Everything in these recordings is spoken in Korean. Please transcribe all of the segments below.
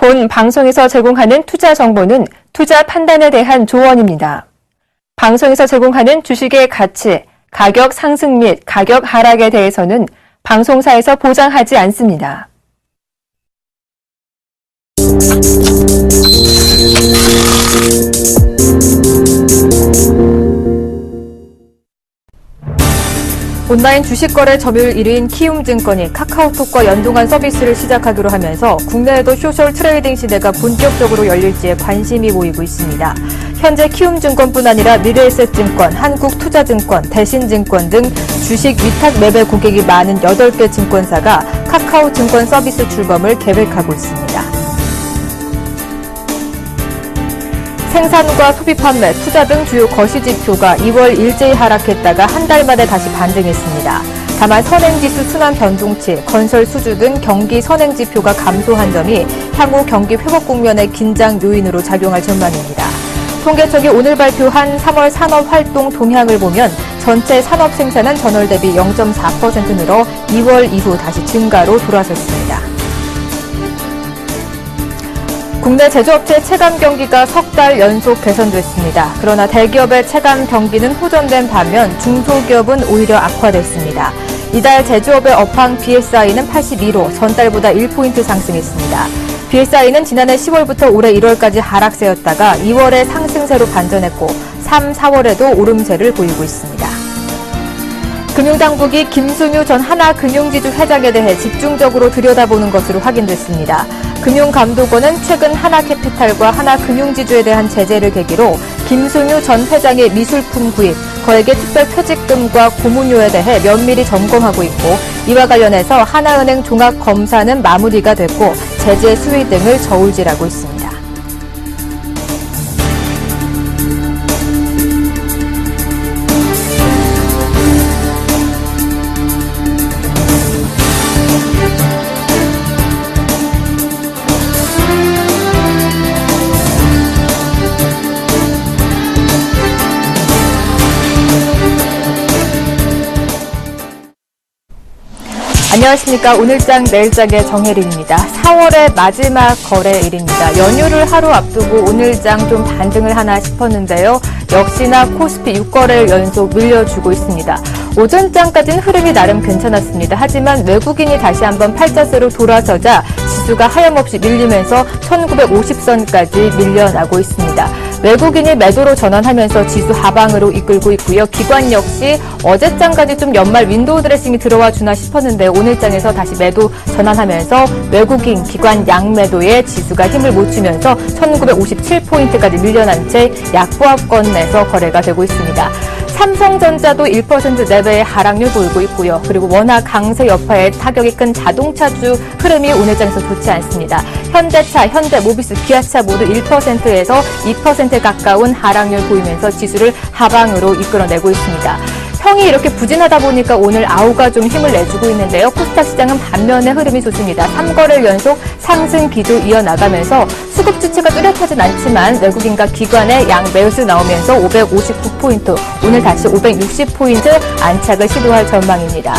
본 방송에서 제공하는 투자 정보는 투자 판단에 대한 조언입니다. 방송에서 제공하는 주식의 가치, 가격 상승 및 가격 하락에 대해서는 방송사에서 보장하지 않습니다. 온라인 주식거래 점유율 1위인 키움증권이 카카오톡과 연동한 서비스를 시작하기로 하면서 국내에도 소셜 트레이딩 시대가 본격적으로 열릴지에 관심이 모이고 있습니다. 현재 키움증권뿐 아니라 미래에셋증권, 한국투자증권, 대신증권 등 주식 위탁 매매 고객이 많은 8개 증권사가 카카오증권 서비스 출범을 계획하고 있습니다. 생산과 소비 판매, 투자 등 주요 거시지표가 2월 일제히 하락했다가 한 달 만에 다시 반등했습니다. 다만 선행지수 순환 변동치, 건설 수주 등 경기 선행지표가 감소한 점이 향후 경기 회복 국면의 긴장 요인으로 작용할 전망입니다. 통계청이 오늘 발표한 3월 산업활동 동향을 보면 전체 산업 생산은 전월 대비 0.4% 늘어 2월 이후 다시 증가로 돌아섰습니다. 국내 제조업체 체감 경기가 석 달 연속 개선됐습니다. 그러나 대기업의 체감 경기는 호전된 반면 중소기업은 오히려 악화됐습니다. 이달 제조업의 업황 BSI는 82로 전달보다 1포인트 상승했습니다. BSI는 지난해 10월부터 올해 1월까지 하락세였다가 2월에 상승세로 반전했고 3, 4월에도 오름세를 보이고 있습니다. 금융당국이 김승유 전 하나금융지주 회장에 대해 집중적으로 들여다보는 것으로 확인됐습니다. 금융감독원은 최근 하나캐피탈과 하나금융지주에 대한 제재를 계기로 김승유 전 회장의 미술품 구입, 거액의 특별퇴직금과 고문료에 대해 면밀히 점검하고 있고 이와 관련해서 하나은행 종합검사는 마무리가 됐고 제재 수위 등을 저울질하고 있습니다. 안녕하십니까. 오늘장 내일장의 정혜림입니다. 4월의 마지막 거래일입니다. 연휴를 하루 앞두고 오늘장 좀 반등을 하나 싶었는데요. 역시나 코스피 6거래일 연속 밀려주고 있습니다. 오전장까지는 흐름이 나름 괜찮았습니다. 하지만 외국인이 다시 한번 팔자세로 돌아서자 지수가 하염없이 밀리면서 1950선까지 밀려나고 있습니다. 외국인이 매도로 전환하면서 지수 하방으로 이끌고 있고요. 기관 역시 어제장까지 좀 연말 윈도우 드레싱이 들어와 주나 싶었는데 오늘장에서 다시 매도 전환하면서 외국인 기관 양매도에 지수가 힘을 못 주면서 1957포인트까지 밀려난 채 약보합권 내서 거래가 되고 있습니다. 삼성전자도 1% 내외의 하락률 보이고 있고요. 그리고 워낙 강세 여파에 타격이 큰 자동차주 흐름이 오늘장에서 좋지 않습니다. 현대차, 현대모비스, 기아차 모두 1%에서 2% 가까운 하락률 보이면서 지수를 하방으로 이끌어내고 있습니다. 평이 이렇게 부진하다 보니까 오늘 아우가 좀 힘을 내주고 있는데요. 코스닥 시장은 반면의 흐름이 좋습니다. 3거래일 연속 상승 기조 이어나가면서 수급 주체가 뚜렷하진 않지만 외국인과 기관의 양 매수 나오면서 559포인트, 오늘 다시 560포인트 안착을 시도할 전망입니다.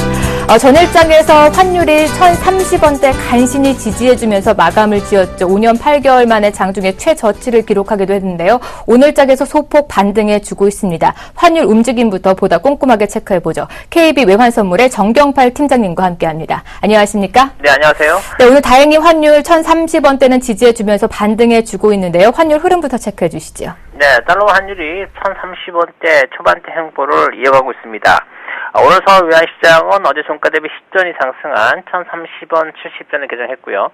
전일장에서 환율이 1,030원대 간신히 지지해주면서 마감을 지었죠. 5년 8개월 만에 장중에 최저치를 기록하기도 했는데요. 오늘장에서 소폭 반등해주고 있습니다. 환율 움직임부터 보다 꼼꼼하게 체크해보죠. KB 외환선물의 정경팔 팀장님과 함께합니다. 안녕하십니까? 네, 안녕하세요. 네, 오늘 다행히 환율 1,030원대는 지지해주면서 반등해주고 있는데요. 환율 흐름부터 체크해주시죠. 네, 달러 환율이 1,030원대 초반대 행보를 이어가고 있습니다. 오늘 서울 외환시장은 어제 종가 대비 10전이 상승한 1,030원 70전을 개정했고요.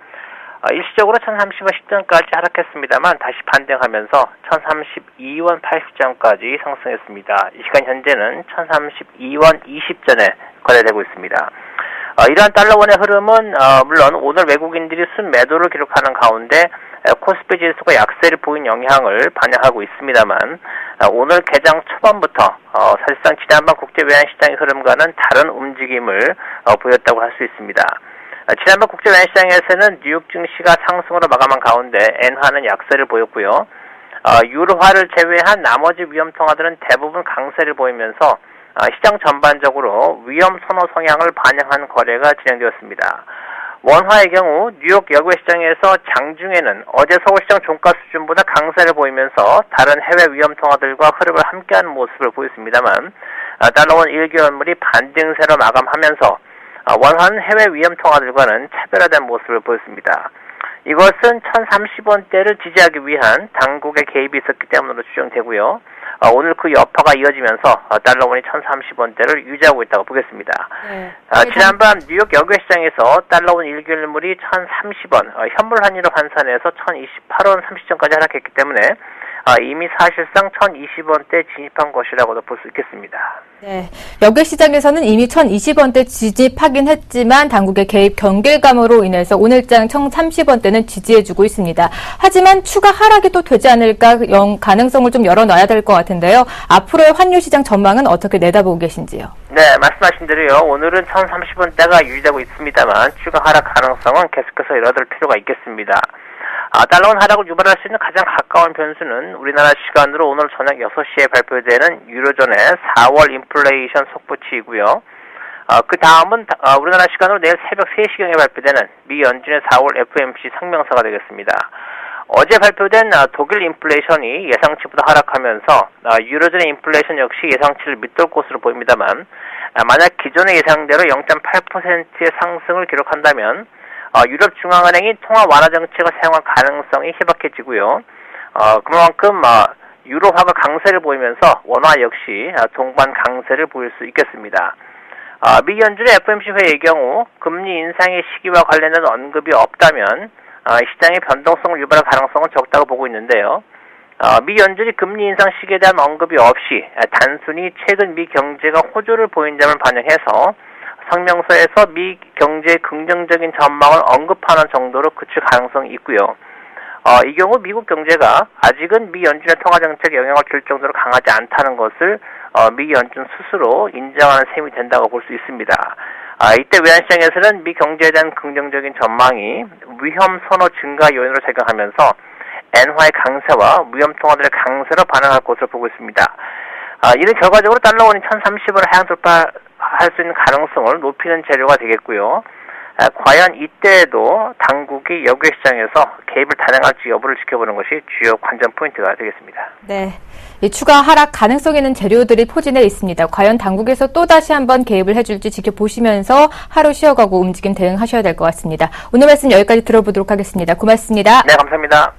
일시적으로 1,030원 10전까지 하락했습니다만 다시 반등하면서 1,032원 80전까지 상승했습니다. 이 시간 현재는 1,032원 20전에 거래되고 있습니다. 이러한 달러원의 흐름은 물론 오늘 외국인들이 순매도를 기록하는 가운데 코스피 지수가 약세를 보인 영향을 반영하고 있습니다만 오늘 개장 초반부터 사실상 지난번 국제 외환시장의 흐름과는 다른 움직임을 보였다고 할 수 있습니다. 지난번 국제 외환시장에서는 뉴욕 증시가 상승으로 마감한 가운데 엔화는 약세를 보였고요. 유로화를 제외한 나머지 위험통화들은 대부분 강세를 보이면서 시장 전반적으로 위험 선호 성향을 반영한 거래가 진행되었습니다. 원화의 경우 뉴욕 여객시장에서 장중에는 어제 서울시장 종가 수준보다 강세를 보이면서 다른 해외 위험 통화들과 흐름을 함께하는 모습을 보였습니다만 달러원 1개월물이 반등세로 마감하면서 원화는 해외 위험 통화들과는 차별화된 모습을 보였습니다. 이것은 1030원대를 지지하기 위한 당국의 개입이 있었기 때문으로 추정되고요. 오늘 그 여파가 이어지면서 달러원이 1030원대를 유지하고 있다고 보겠습니다. 네. 지난밤 뉴욕 여객시장에서 달러원 1개월물이 1030원, 현물 환율을 환산해서 1028원 30전까지 하락했기 때문에 이미 사실상 1020원대 진입한 것이라고도 볼 수 있겠습니다. 네, 여객시장에서는 이미 1020원대 진입하긴 했지만 당국의 개입 경계감으로 인해서 오늘장 1030원대는 지지해주고 있습니다. 하지만 추가 하락이 또 되지 않을까 가능성을 좀 열어놔야 될 것 같은데요. 앞으로의 환율시장 전망은 어떻게 내다보고 계신지요? 네, 말씀하신 대로요. 오늘은 1030원대가 유지되고 있습니다만 추가 하락 가능성은 계속해서 열어둘 필요가 있겠습니다. 달러원 하락을 유발할 수 있는 가장 가까운 변수는 우리나라 시간으로 오늘 저녁 6시에 발표되는 유로존의 4월 인플레이션 속보치이고요. 그 다음은 우리나라 시간으로 내일 새벽 3시경에 발표되는 미 연준의 4월 FOMC 성명서가 되겠습니다. 어제 발표된 독일 인플레이션이 예상치보다 하락하면서 유로존의 인플레이션 역시 예상치를 밑돌 것으로 보입니다만 만약 기존의 예상대로 0.8%의 상승을 기록한다면 유럽중앙은행이 통화 완화 정책을 사용할 가능성이 희박해지고요. 그만큼 유로화가 강세를 보이면서 원화 역시 동반 강세를 보일 수 있겠습니다. 미 연준의 FOMC 회의의 경우 금리 인상의 시기와 관련된 언급이 없다면 시장의 변동성을 유발할 가능성은 적다고 보고 있는데요. 미 연준이 금리 인상 시기에 대한 언급이 없이 단순히 최근 미 경제가 호조를 보인 점을 반영해서 성명서에서 미 경제의 긍정적인 전망을 언급하는 정도로 그칠 가능성이 있고요. 이 경우 미국 경제가 아직은 미 연준의 통화정책에 영향을 줄 정도로 강하지 않다는 것을 미 연준 스스로 인정하는 셈이 된다고 볼 수 있습니다. 이때 외환시장에서는 미 경제에 대한 긍정적인 전망이 위험 선호 증가 요인으로 작용하면서 엔화의 강세와 위험 통화들의 강세로 반응할 것으로 보고 있습니다. 이는 결과적으로 달러원이 1030원을 하향 돌파할 수 있는 가능성을 높이는 재료가 되겠고요. 과연 이때에도 당국이 여객시장에서 개입을 단행할지 여부를 지켜보는 것이 주요 관전 포인트가 되겠습니다. 네, 이 추가 하락 가능성 있는 재료들이 포진해 있습니다. 과연 당국에서 또다시 한번 개입을 해줄지 지켜보시면서 하루 쉬어가고 움직임 대응하셔야 될 것 같습니다. 오늘 말씀 여기까지 들어보도록 하겠습니다. 고맙습니다. 네, 감사합니다.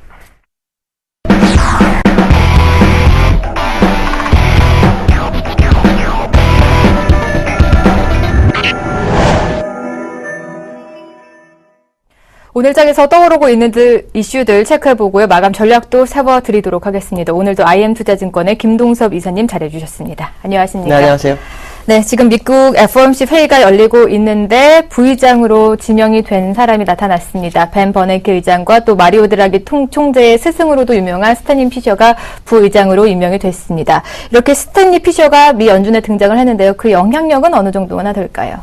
오늘 장에서 떠오르고 있는 이슈들 체크해보고요. 마감 전략도 세워드리도록 하겠습니다. 오늘도 IM투자증권의 김동섭 이사님 잘해주셨습니다. 안녕하십니까? 네, 안녕하세요. 네, 지금 미국 FOMC 회의가 열리고 있는데 부의장으로 지명이 된 사람이 나타났습니다. 벤 버네키 의장과 또 마리오 드라기 총재의 스승으로도 유명한 스탠리 피셔가 부의장으로 임명이 됐습니다. 이렇게 스탠리 피셔가 미 연준에 등장을 했는데요. 그 영향력은 어느 정도나 될까요?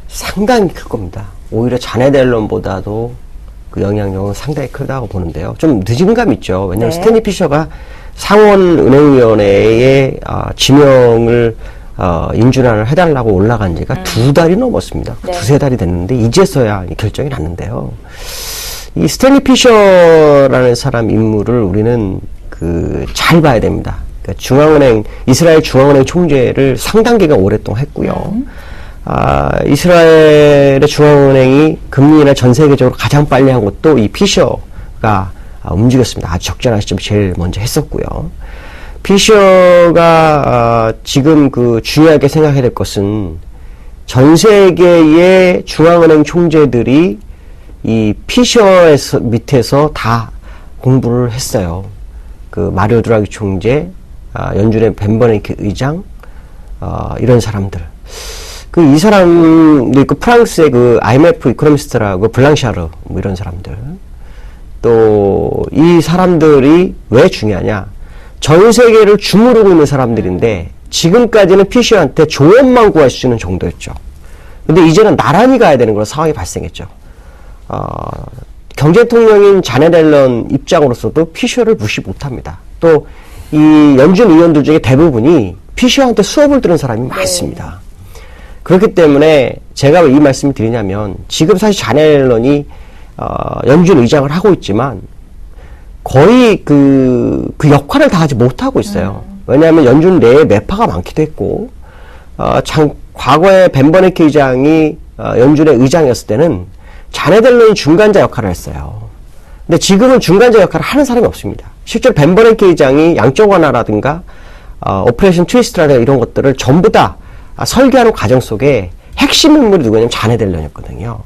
상당히 클 겁니다. 오히려 자네 델런보다도 그 영향력은 상당히 크다고 보는데요. 좀 늦은 감 있죠. 왜냐하면 네. 스탠리 피셔가 상원은행위원회에 지명을 인준안을 해달라고 올라간 지가 2달이 넘었습니다. 네. 2-3달이 됐는데 이제서야 결정이 났는데요. 이 스탠리 피셔라는 사람 인물을 우리는 잘 봐야 됩니다. 그러니까 이스라엘 중앙은행 총재를 상당 기간 오랫동안 했고요. 이스라엘의 중앙은행이 금리나 전 세계적으로 가장 빨리 한 것도 이 피셔가 움직였습니다. 아주 적절한 시점에 제일 먼저 했었고요. 피셔가 지금 중요하게 생각해야 될 것은 전 세계의 중앙은행 총재들이 이 피셔의 밑에서 다 공부를 했어요. 마리오 드라기 총재, 연준의 벤 버네키 의장, 이런 사람들. 이 사람도 있고, 프랑스의 IMF 이코노미스트라고 블랑샤르, 이런 사람들. 또, 이 사람들이 왜 중요하냐? 전 세계를 주무르고 있는 사람들인데, 지금까지는 피셔한테 조언만 구할 수 있는 정도였죠. 근데 이제는 나란히 가야 되는 그런 상황이 발생했죠. 경제통령인 자네 델런 입장으로서도 피셔를 무시 못합니다. 또, 이 연준 의원들 중에 대부분이 피셔한테 수업을 들은 사람이 많습니다. 그렇기 때문에 제가 왜 이 말씀을 드리냐면 지금 사실 자네 앨런이 연준 의장을 하고 있지만 거의 그 역할을 다 하지 못하고 있어요. 왜냐하면 연준 내에 매파가 많기도 했고 과거에 벤 버네키 의장이 연준의 의장이었을 때는 자네 앨런이 중간자 역할을 했어요. 근데 지금은 중간자 역할을 하는 사람이 없습니다. 실제로 벤 버네키 의장이 양적 완화라든가 오퍼레이션 트위스트라든가 이런 것들을 전부 다 설계하는 과정 속에 핵심 인물이 누구냐면 자네 앨런이었거든요.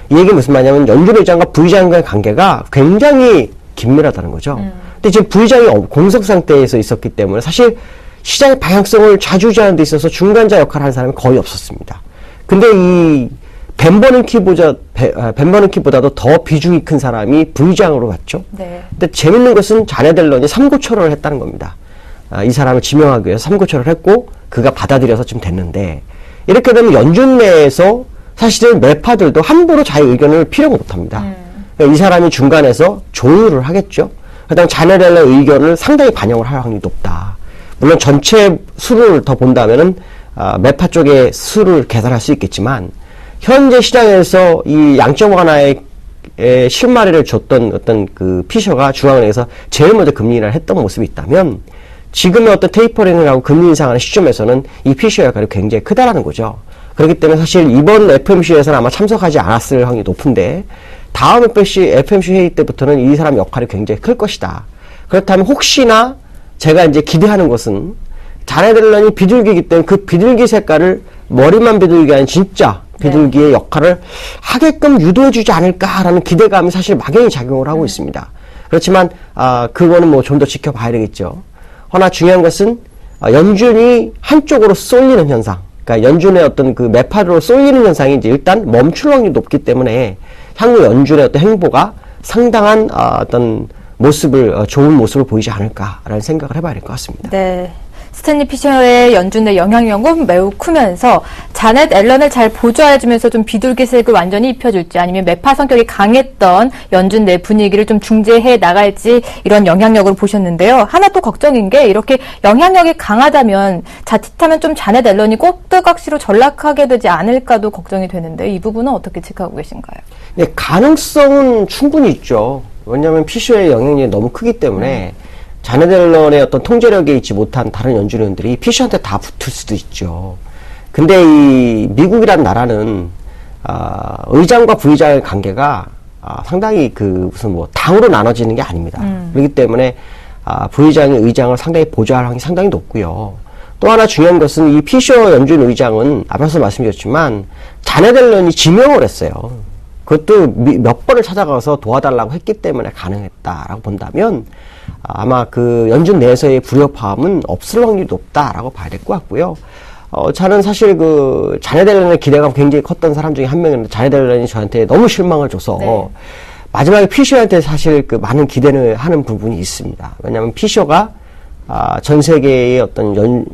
이 얘기는 무슨 말이냐면 연준 의장과 부의장과의 관계가 굉장히 긴밀하다는 거죠. 근데 지금 부의장이 공석 상태에서 있었기 때문에 사실 시장의 방향성을 좌지우지하는 데 있어서 중간자 역할을 하는 사람이 거의 없었습니다. 근데 이 벤 버네키보다도 더 비중이 큰 사람이 부의장으로 갔죠. 네. 근데 재밌는 것은 자네 앨런이 삼고초려를 했다는 겁니다. 이 사람을 지명하기 위해서 삼고초려를 했고 그가 받아들여서 지금 됐는데 이렇게 되면 연준 내에서 사실은 매파들도 함부로 자기 의견을 필요가 못합니다. 이 사람이 중간에서 조율을 하겠죠. 그다음 자네 앨런 의견을 상당히 반영을 할 확률이 높다. 물론 전체 수를 더 본다면은 매파 쪽의 수를 계산할 수 있겠지만 현재 시장에서 이 양적 완화의 실마리를 줬던 어떤 그 피셔가 중앙은행에서 제일 먼저 금리 인하를 했던 모습이 있다면 지금의 어떤 테이퍼링을 하고 금리 인상하는 시점에서는 이 피셔 역할이 굉장히 크다라는 거죠. 그렇기 때문에 사실 이번 FMC에서는 아마 참석하지 않았을 확률이 높은데 다음 FMC 회의 때부터는 이 사람 역할이 굉장히 클 것이다. 그렇다면 혹시나 제가 이제 기대하는 것은 자네 앨런이 비둘기이기 때문에 그 비둘기 색깔을 머리만 비둘기가 아닌 진짜 비둘기의 역할을 하게끔 유도해주지 않을까라는 기대감이 사실 막연히 작용을 하고 있습니다. 그렇지만 그거는 뭐 좀 더 지켜봐야 되겠죠. 허나 중요한 것은 연준이 한쪽으로 쏠리는 현상, 그러니까 연준의 어떤 그 매파로 쏠리는 현상이 이제 일단 멈출 확률이 높기 때문에 향후 연준의 어떤 행보가 상당한 어떤 모습을 좋은 모습을 보이지 않을까라는 생각을 해봐야 될 것 같습니다. 네. 스탠리 피셔의 연준의 영향력은 매우 크면서 자넷 앨런을 잘 보좌해주면서 좀 비둘기색을 완전히 입혀줄지 아니면 매파 성격이 강했던 연준 내 분위기를 좀 중재해 나갈지 이런 영향력을 보셨는데요. 하나 또 걱정인 게 이렇게 영향력이 강하다면 자칫하면 좀 자넷 앨런이 꼭두각시로 전락하게 되지 않을까도 걱정이 되는데 이 부분은 어떻게 체크하고 계신가요? 네, 가능성은 충분히 있죠. 왜냐하면 피셔의 영향력이 너무 크기 때문에 자넷 앨런의 어떤 통제력에 있지 못한 다른 연준 의원들이 피셔한테 다 붙을 수도 있죠. 근데 이 미국이란 나라는 의장과 부의장의 관계가 상당히 그 무슨 뭐 당으로 나눠지는 게 아닙니다. 그렇기 때문에 부의장이 의장을 상당히 보좌할 확률이 상당히 높고요. 또 하나 중요한 것은 이 피셔 연준 의장은 앞에서 말씀드렸지만 자넷 앨런이 지명을 했어요. 그것도 몇 번을 찾아가서 도와달라고 했기 때문에 가능했다라고 본다면 아마 그 연준 내에서의 불협화음은 없을 확률이 높다라고 봐야 될 것 같고요. 저는 사실 그 자넷 앨런의 기대가 굉장히 컸던 사람 중에 한 명인데 자넷 앨런이 저한테 너무 실망을 줘서 네. 마지막에 피셔한테 사실 그 많은 기대를 하는 부분이 있습니다. 왜냐하면 피셔가 전 세계의 어떤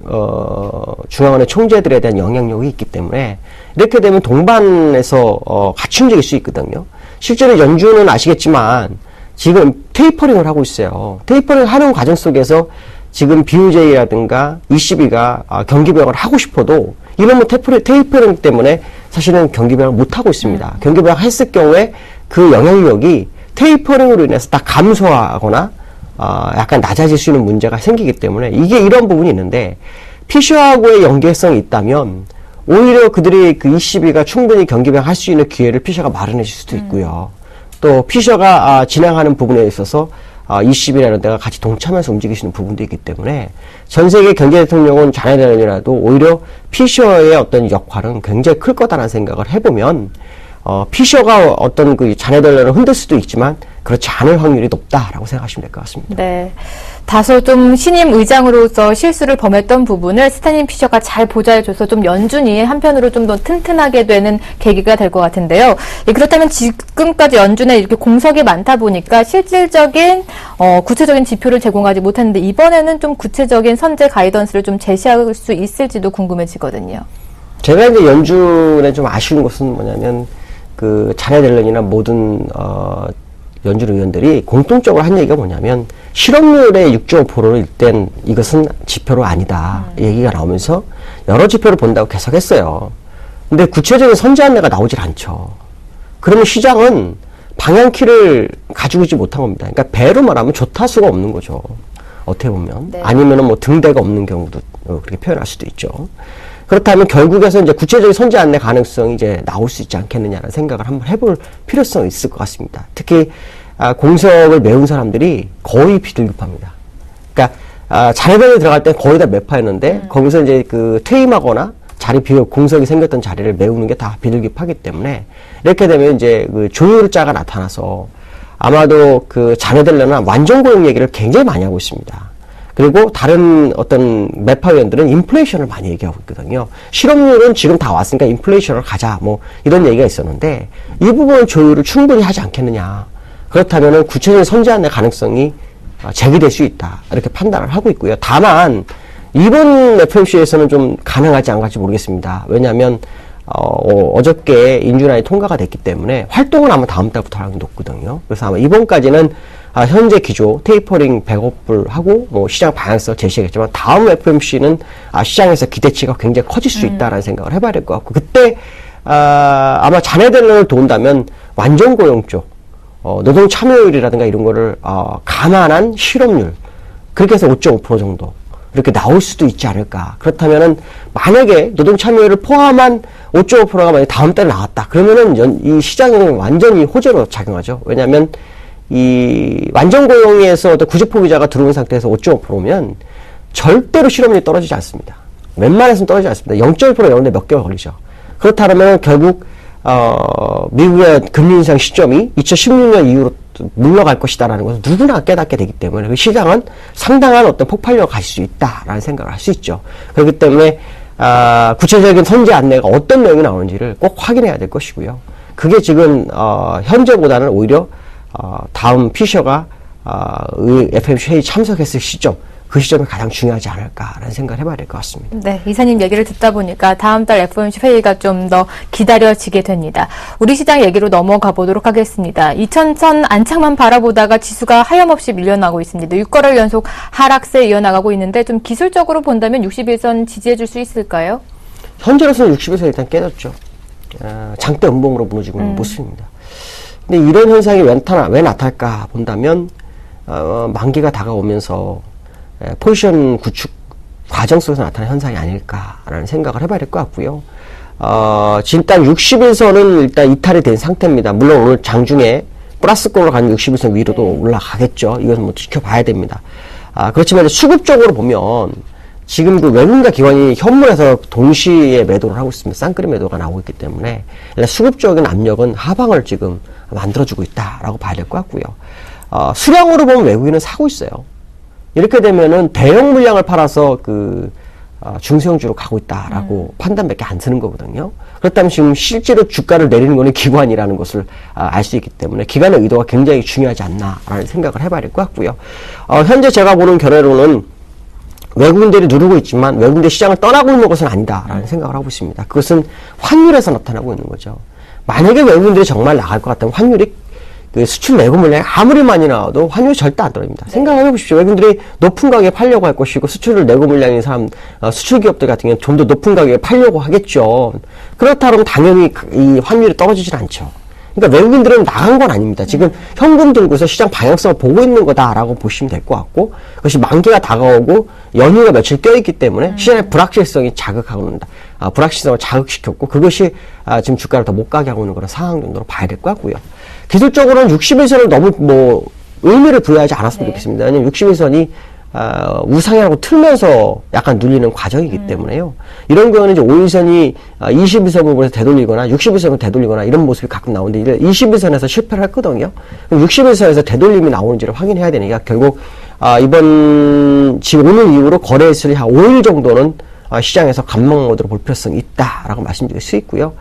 중앙은행 총재들에 대한 영향력이 있기 때문에 이렇게 되면 동반해서 같이 움직일 수 있거든요. 실제로 연준은 아시겠지만 지금 테이퍼링을 하고 있어요. 테이퍼링을 하는 과정 속에서 지금 BOJ라든가 ECB가 경기 부양을 하고 싶어도 이런 뭐 테이퍼링 때문에 사실은 경기 부양을 못 하고 있습니다. 경기 부양 했을 경우에 그 영향력이 테이퍼링으로 인해서 다 감소하거나 약간 낮아질 수 있는 문제가 생기기 때문에 이게 이런 부분이 있는데 피셔하고의 연계성이 있다면 오히려 그들이 그 ECB가 충분히 경기 부양할 수 있는 기회를 피셔가 마련해 줄 수도 있고요. 또 피셔가 진행하는 부분에 있어서 ECB라는 데가 같이 동참해서 움직일 수 있는 부분도 있기 때문에 전 세계 경제 대통령은 자넷 앨런이라도 오히려 피셔의 어떤 역할은 굉장히 클 거다라는 생각을 해보면 피셔가 어떤 그 자넷 앨런을 흔들 수도 있지만 그렇지 않을 확률이 높다라고 생각하시면 될 것 같습니다. 네. 다소 좀 신임 의장으로서 실수를 범했던 부분을 스탠리 피셔가 잘 보좌해줘서 좀 연준이 한편으로 좀 더 튼튼하게 되는 계기가 될 것 같은데요. 그렇다면 지금까지 연준에 이렇게 공석이 많다 보니까 실질적인 구체적인 지표를 제공하지 못했는데 이번에는 좀 구체적인 선제 가이던스를 좀 제시할 수 있을지도 궁금해지거든요. 제가 이제 연준에 좀 아쉬운 것은 뭐냐면 그 자넷 앨런이나 모든 연준 의원들이 공통적으로 한 얘기가 뭐냐면 실업률의 6.5%를 일단 이것은 지표로 아니다 얘기가 나오면서 여러 지표를 본다고 계속 했어요. 근데 구체적인 선제 안내가 나오질 않죠. 그러면 시장은 방향키를 가지고 있지 못한 겁니다. 그러니까 배로 말하면 조타수가 없는 거죠. 어떻게 보면. 네. 아니면은 뭐 등대가 없는 경우도 그렇게 표현할 수도 있죠. 그렇다면 결국에서 이제 구체적인 선제 안내 가능성이 이제 나올 수 있지 않겠느냐는 생각을 한번 해볼 필요성이 있을 것 같습니다. 특히 공석을 메운 사람들이 거의 비둘기파입니다. 그러니까 자녀들이 들어갈 때 거의 다 매파였는데 거기서 이제 그 퇴임하거나 자리 비어 공석이 생겼던 자리를 메우는 게 다 비둘기파기 때문에 이렇게 되면 이제 그 조율자가 나타나서 아마도 그 자녀들려나 완전 고용 얘기를 굉장히 많이 하고 있습니다. 그리고 다른 어떤 매파위원들은 인플레이션을 많이 얘기하고 있거든요. 실업률은 지금 다 왔으니까 인플레이션을 가자 뭐 이런 얘기가 있었는데 이 부분 조율을 충분히 하지 않겠느냐. 그렇다면은 구체적인 선제 안내 가능성이 제기될 수 있다. 이렇게 판단을 하고 있고요. 다만 이번 FOMC에서는 좀 가능하지 않을지 모르겠습니다. 왜냐하면 어저께 인준안이 통과가 됐기 때문에 활동은 아마 다음 달부터 하는 게 높거든요. 그래서 아마 이번까지는 현재 기조 테이퍼링 백업을 하고 뭐 시장 방향성을 제시하겠지만 다음 FOMC는 시장에서 기대치가 굉장히 커질 수 있다라는 생각을 해봐야 될 것 같고 그때 아마 자녀들을 도운다면 완전 고용 쪽 노동 참여율이라든가 이런 거를 감안한 실업률 그렇게 해서 5.5% 정도 이렇게 나올 수도 있지 않을까. 그렇다면은 만약에 노동 참여율을 포함한 5.5%가 만약에 다음 달에 나왔다. 그러면은 이 시장은 완전히 호재로 작용하죠. 왜냐하면 이 완전 고용에서 어떤 구직포 비자가 들어온 상태에서 5.5%면 절대로 실업률이 떨어지지 않습니다. 웬만해서는 떨어지지 않습니다. 0.1% 이런데 몇 개월 걸리죠. 그렇다면 결국 미국의 금리 인상 시점이 2016년 이후로 물러갈 것이다라는 것을 누구나 깨닫게 되기 때문에 그 시장은 상당한 어떤 폭발력을 가질 수 있다라는 생각을 할 수 있죠. 그렇기 때문에 구체적인 선제 안내가 어떤 내용이 나오는지를 꼭 확인해야 될 것이고요. 그게 지금 현재보다는 오히려 다음 피셔가 FOMC 회의 참석했을 시점 그 시점이 가장 중요하지 않을까라는 생각을 해봐야 될 것 같습니다. 네, 이사님 얘기를 듣다 보니까 다음 달 FOMC 회의가 좀 더 기다려지게 됩니다. 우리 시장 얘기로 넘어가 보도록 하겠습니다. 2000선 안착만 바라보다가 지수가 하염없이 밀려나고 있습니다. 6거래일 연속 하락세 이어나가고 있는데 좀 기술적으로 본다면 61선 지지해 줄 수 있을까요? 현재로서는 60에서 일단 깨졌죠. 장대 음봉으로 무너지고 있는 모습입니다. 근데 이런 현상이 왜 나타날까 본다면 만기가 다가오면서 포지션 구축 과정 속에서 나타나는 현상이 아닐까라는 생각을 해봐야 될 것 같고요. 지금 딱 60일선은 일단 이탈이 된 상태입니다. 물론 오늘 장중에 플러스권으로 가는 60일선 위로도 올라가겠죠. 이것은 뭐 지켜봐야 됩니다. 그렇지만 수급적으로 보면 지금 그 외국인과 기관이 현물에서 동시에 매도를 하고 있습니다. 쌍끌이 매도가 나오고 있기 때문에 수급적인 압력은 하방을 지금 만들어주고 있다라고 봐야 될 것 같고요. 수량으로 보면 외국인은 사고 있어요. 이렇게 되면은 대형 물량을 팔아서 중소형주로 가고 있다라고 판단밖에 안 쓰는 거거든요. 그렇다면 지금 실제로 주가를 내리는 거는 기관이라는 것을 알 수 있기 때문에 기관의 의도가 굉장히 중요하지 않나라는 생각을 해봐야 될 것 같고요. 현재 제가 보는 견해로는 외국인들이 누르고 있지만 외국인들 시장을 떠나고 있는 것은 아니다라는 생각을 하고 있습니다. 그것은 환율에서 나타나고 있는 거죠. 만약에 외국인들이 정말 나갈 것 같다면 환율이 수출 내고 물량이 아무리 많이 나와도 환율이 절대 안 떨어집니다. 생각을 해보십시오. 외국인들이 높은 가격에 팔려고 할 것이고 수출을 내고 물량인 사람, 수출 기업들 같은 경우는 좀 더 높은 가격에 팔려고 하겠죠. 그렇다면 당연히 이 환율이 떨어지질 않죠. 그러니까 외국인들은 나간 건 아닙니다. 지금 현금 들고서 시장 방향성을 보고 있는 거다라고 보시면 될 것 같고 그것이 만기가 다가오고 연휴가 며칠 껴있기 때문에 시장의 불확실성이 자극하고 있다. 불확실성을 자극시켰고 그것이 지금 주가를 더 못 가게 하고 있는 그런 상황 정도로 봐야 될 것 같고요. 기술적으로는 60일선을 너무 의미를 부여하지 않았으면 좋겠습니다. 왜냐하면 60일선이 우상향하고 틀면서 약간 눌리는 과정이기 때문에요. 이런 경우는 이제 5일선이 20일선 부분에서 되돌리거나 60일선으로 되돌리거나 이런 모습이 가끔 나오는데 20일선에서 실패를 했거든요. 60일선에서 되돌림이 나오는지를 확인해야 되니까 결국 지금 오늘 이후로 거래일수리 한 5일 정도는 시장에서 관망 모드로 볼 필요성이 있다라고 말씀드릴 수 있고요.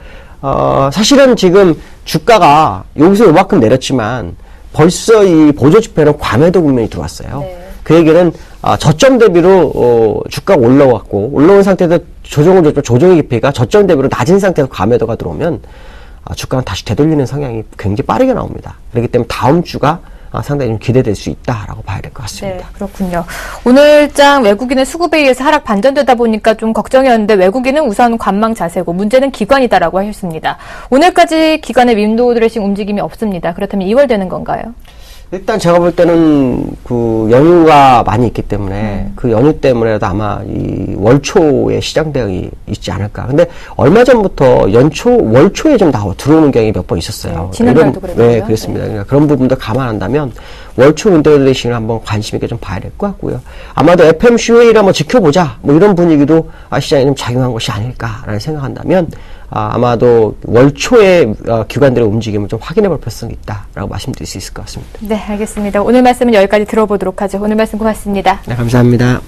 사실은 지금 주가가 여기서 요만큼 내렸지만 벌써 이 보조지표는 과매도 국면이 들어왔어요. 네. 그 얘기는 저점 대비로 주가가 올라온 상태에서 조정의 깊이가 저점 대비로 낮은 상태에서 과매도가 들어오면 주가는 다시 되돌리는 성향이 굉장히 빠르게 나옵니다. 그렇기 때문에 다음 주가 상당히 좀 기대될 수 있다라고 봐야 될 것 같습니다. 네, 그렇군요. 오늘장 외국인의 수급에 의해서 하락 반전되다 보니까 좀 걱정이었는데 외국인은 우선 관망 자세고 문제는 기관이다라고 하셨습니다. 오늘까지 기관의 윈도우 드레싱 움직임이 없습니다. 그렇다면 2월 되는 건가요? 일단 제가 볼 때는 그 연휴가 많이 있기 때문에 그 연휴 때문에도 아마 이 월초에 시장 대응이 있지 않을까. 근데 얼마 전부터 월초에 좀 들어오는 경향이 몇 번 있었어요. 지난달도 그랬고요. 네, 그렇습니다. 그러니까 그런 부분도 감안한다면 월초 윈도우 드레싱을 한번 관심 있게 좀 봐야 될 것 같고요. 아마도 FMC회의를 한번 지켜보자. 뭐 이런 분위기도 시장에 좀 작용한 것이 아닐까라는 생각한다면 아마도 월초에 기관들의 움직임을 좀 확인해 볼 필요성이 있다라고 말씀드릴 수 있을 것 같습니다. 네, 알겠습니다. 오늘 말씀은 여기까지 들어보도록 하죠. 오늘 말씀 고맙습니다. 네, 감사합니다.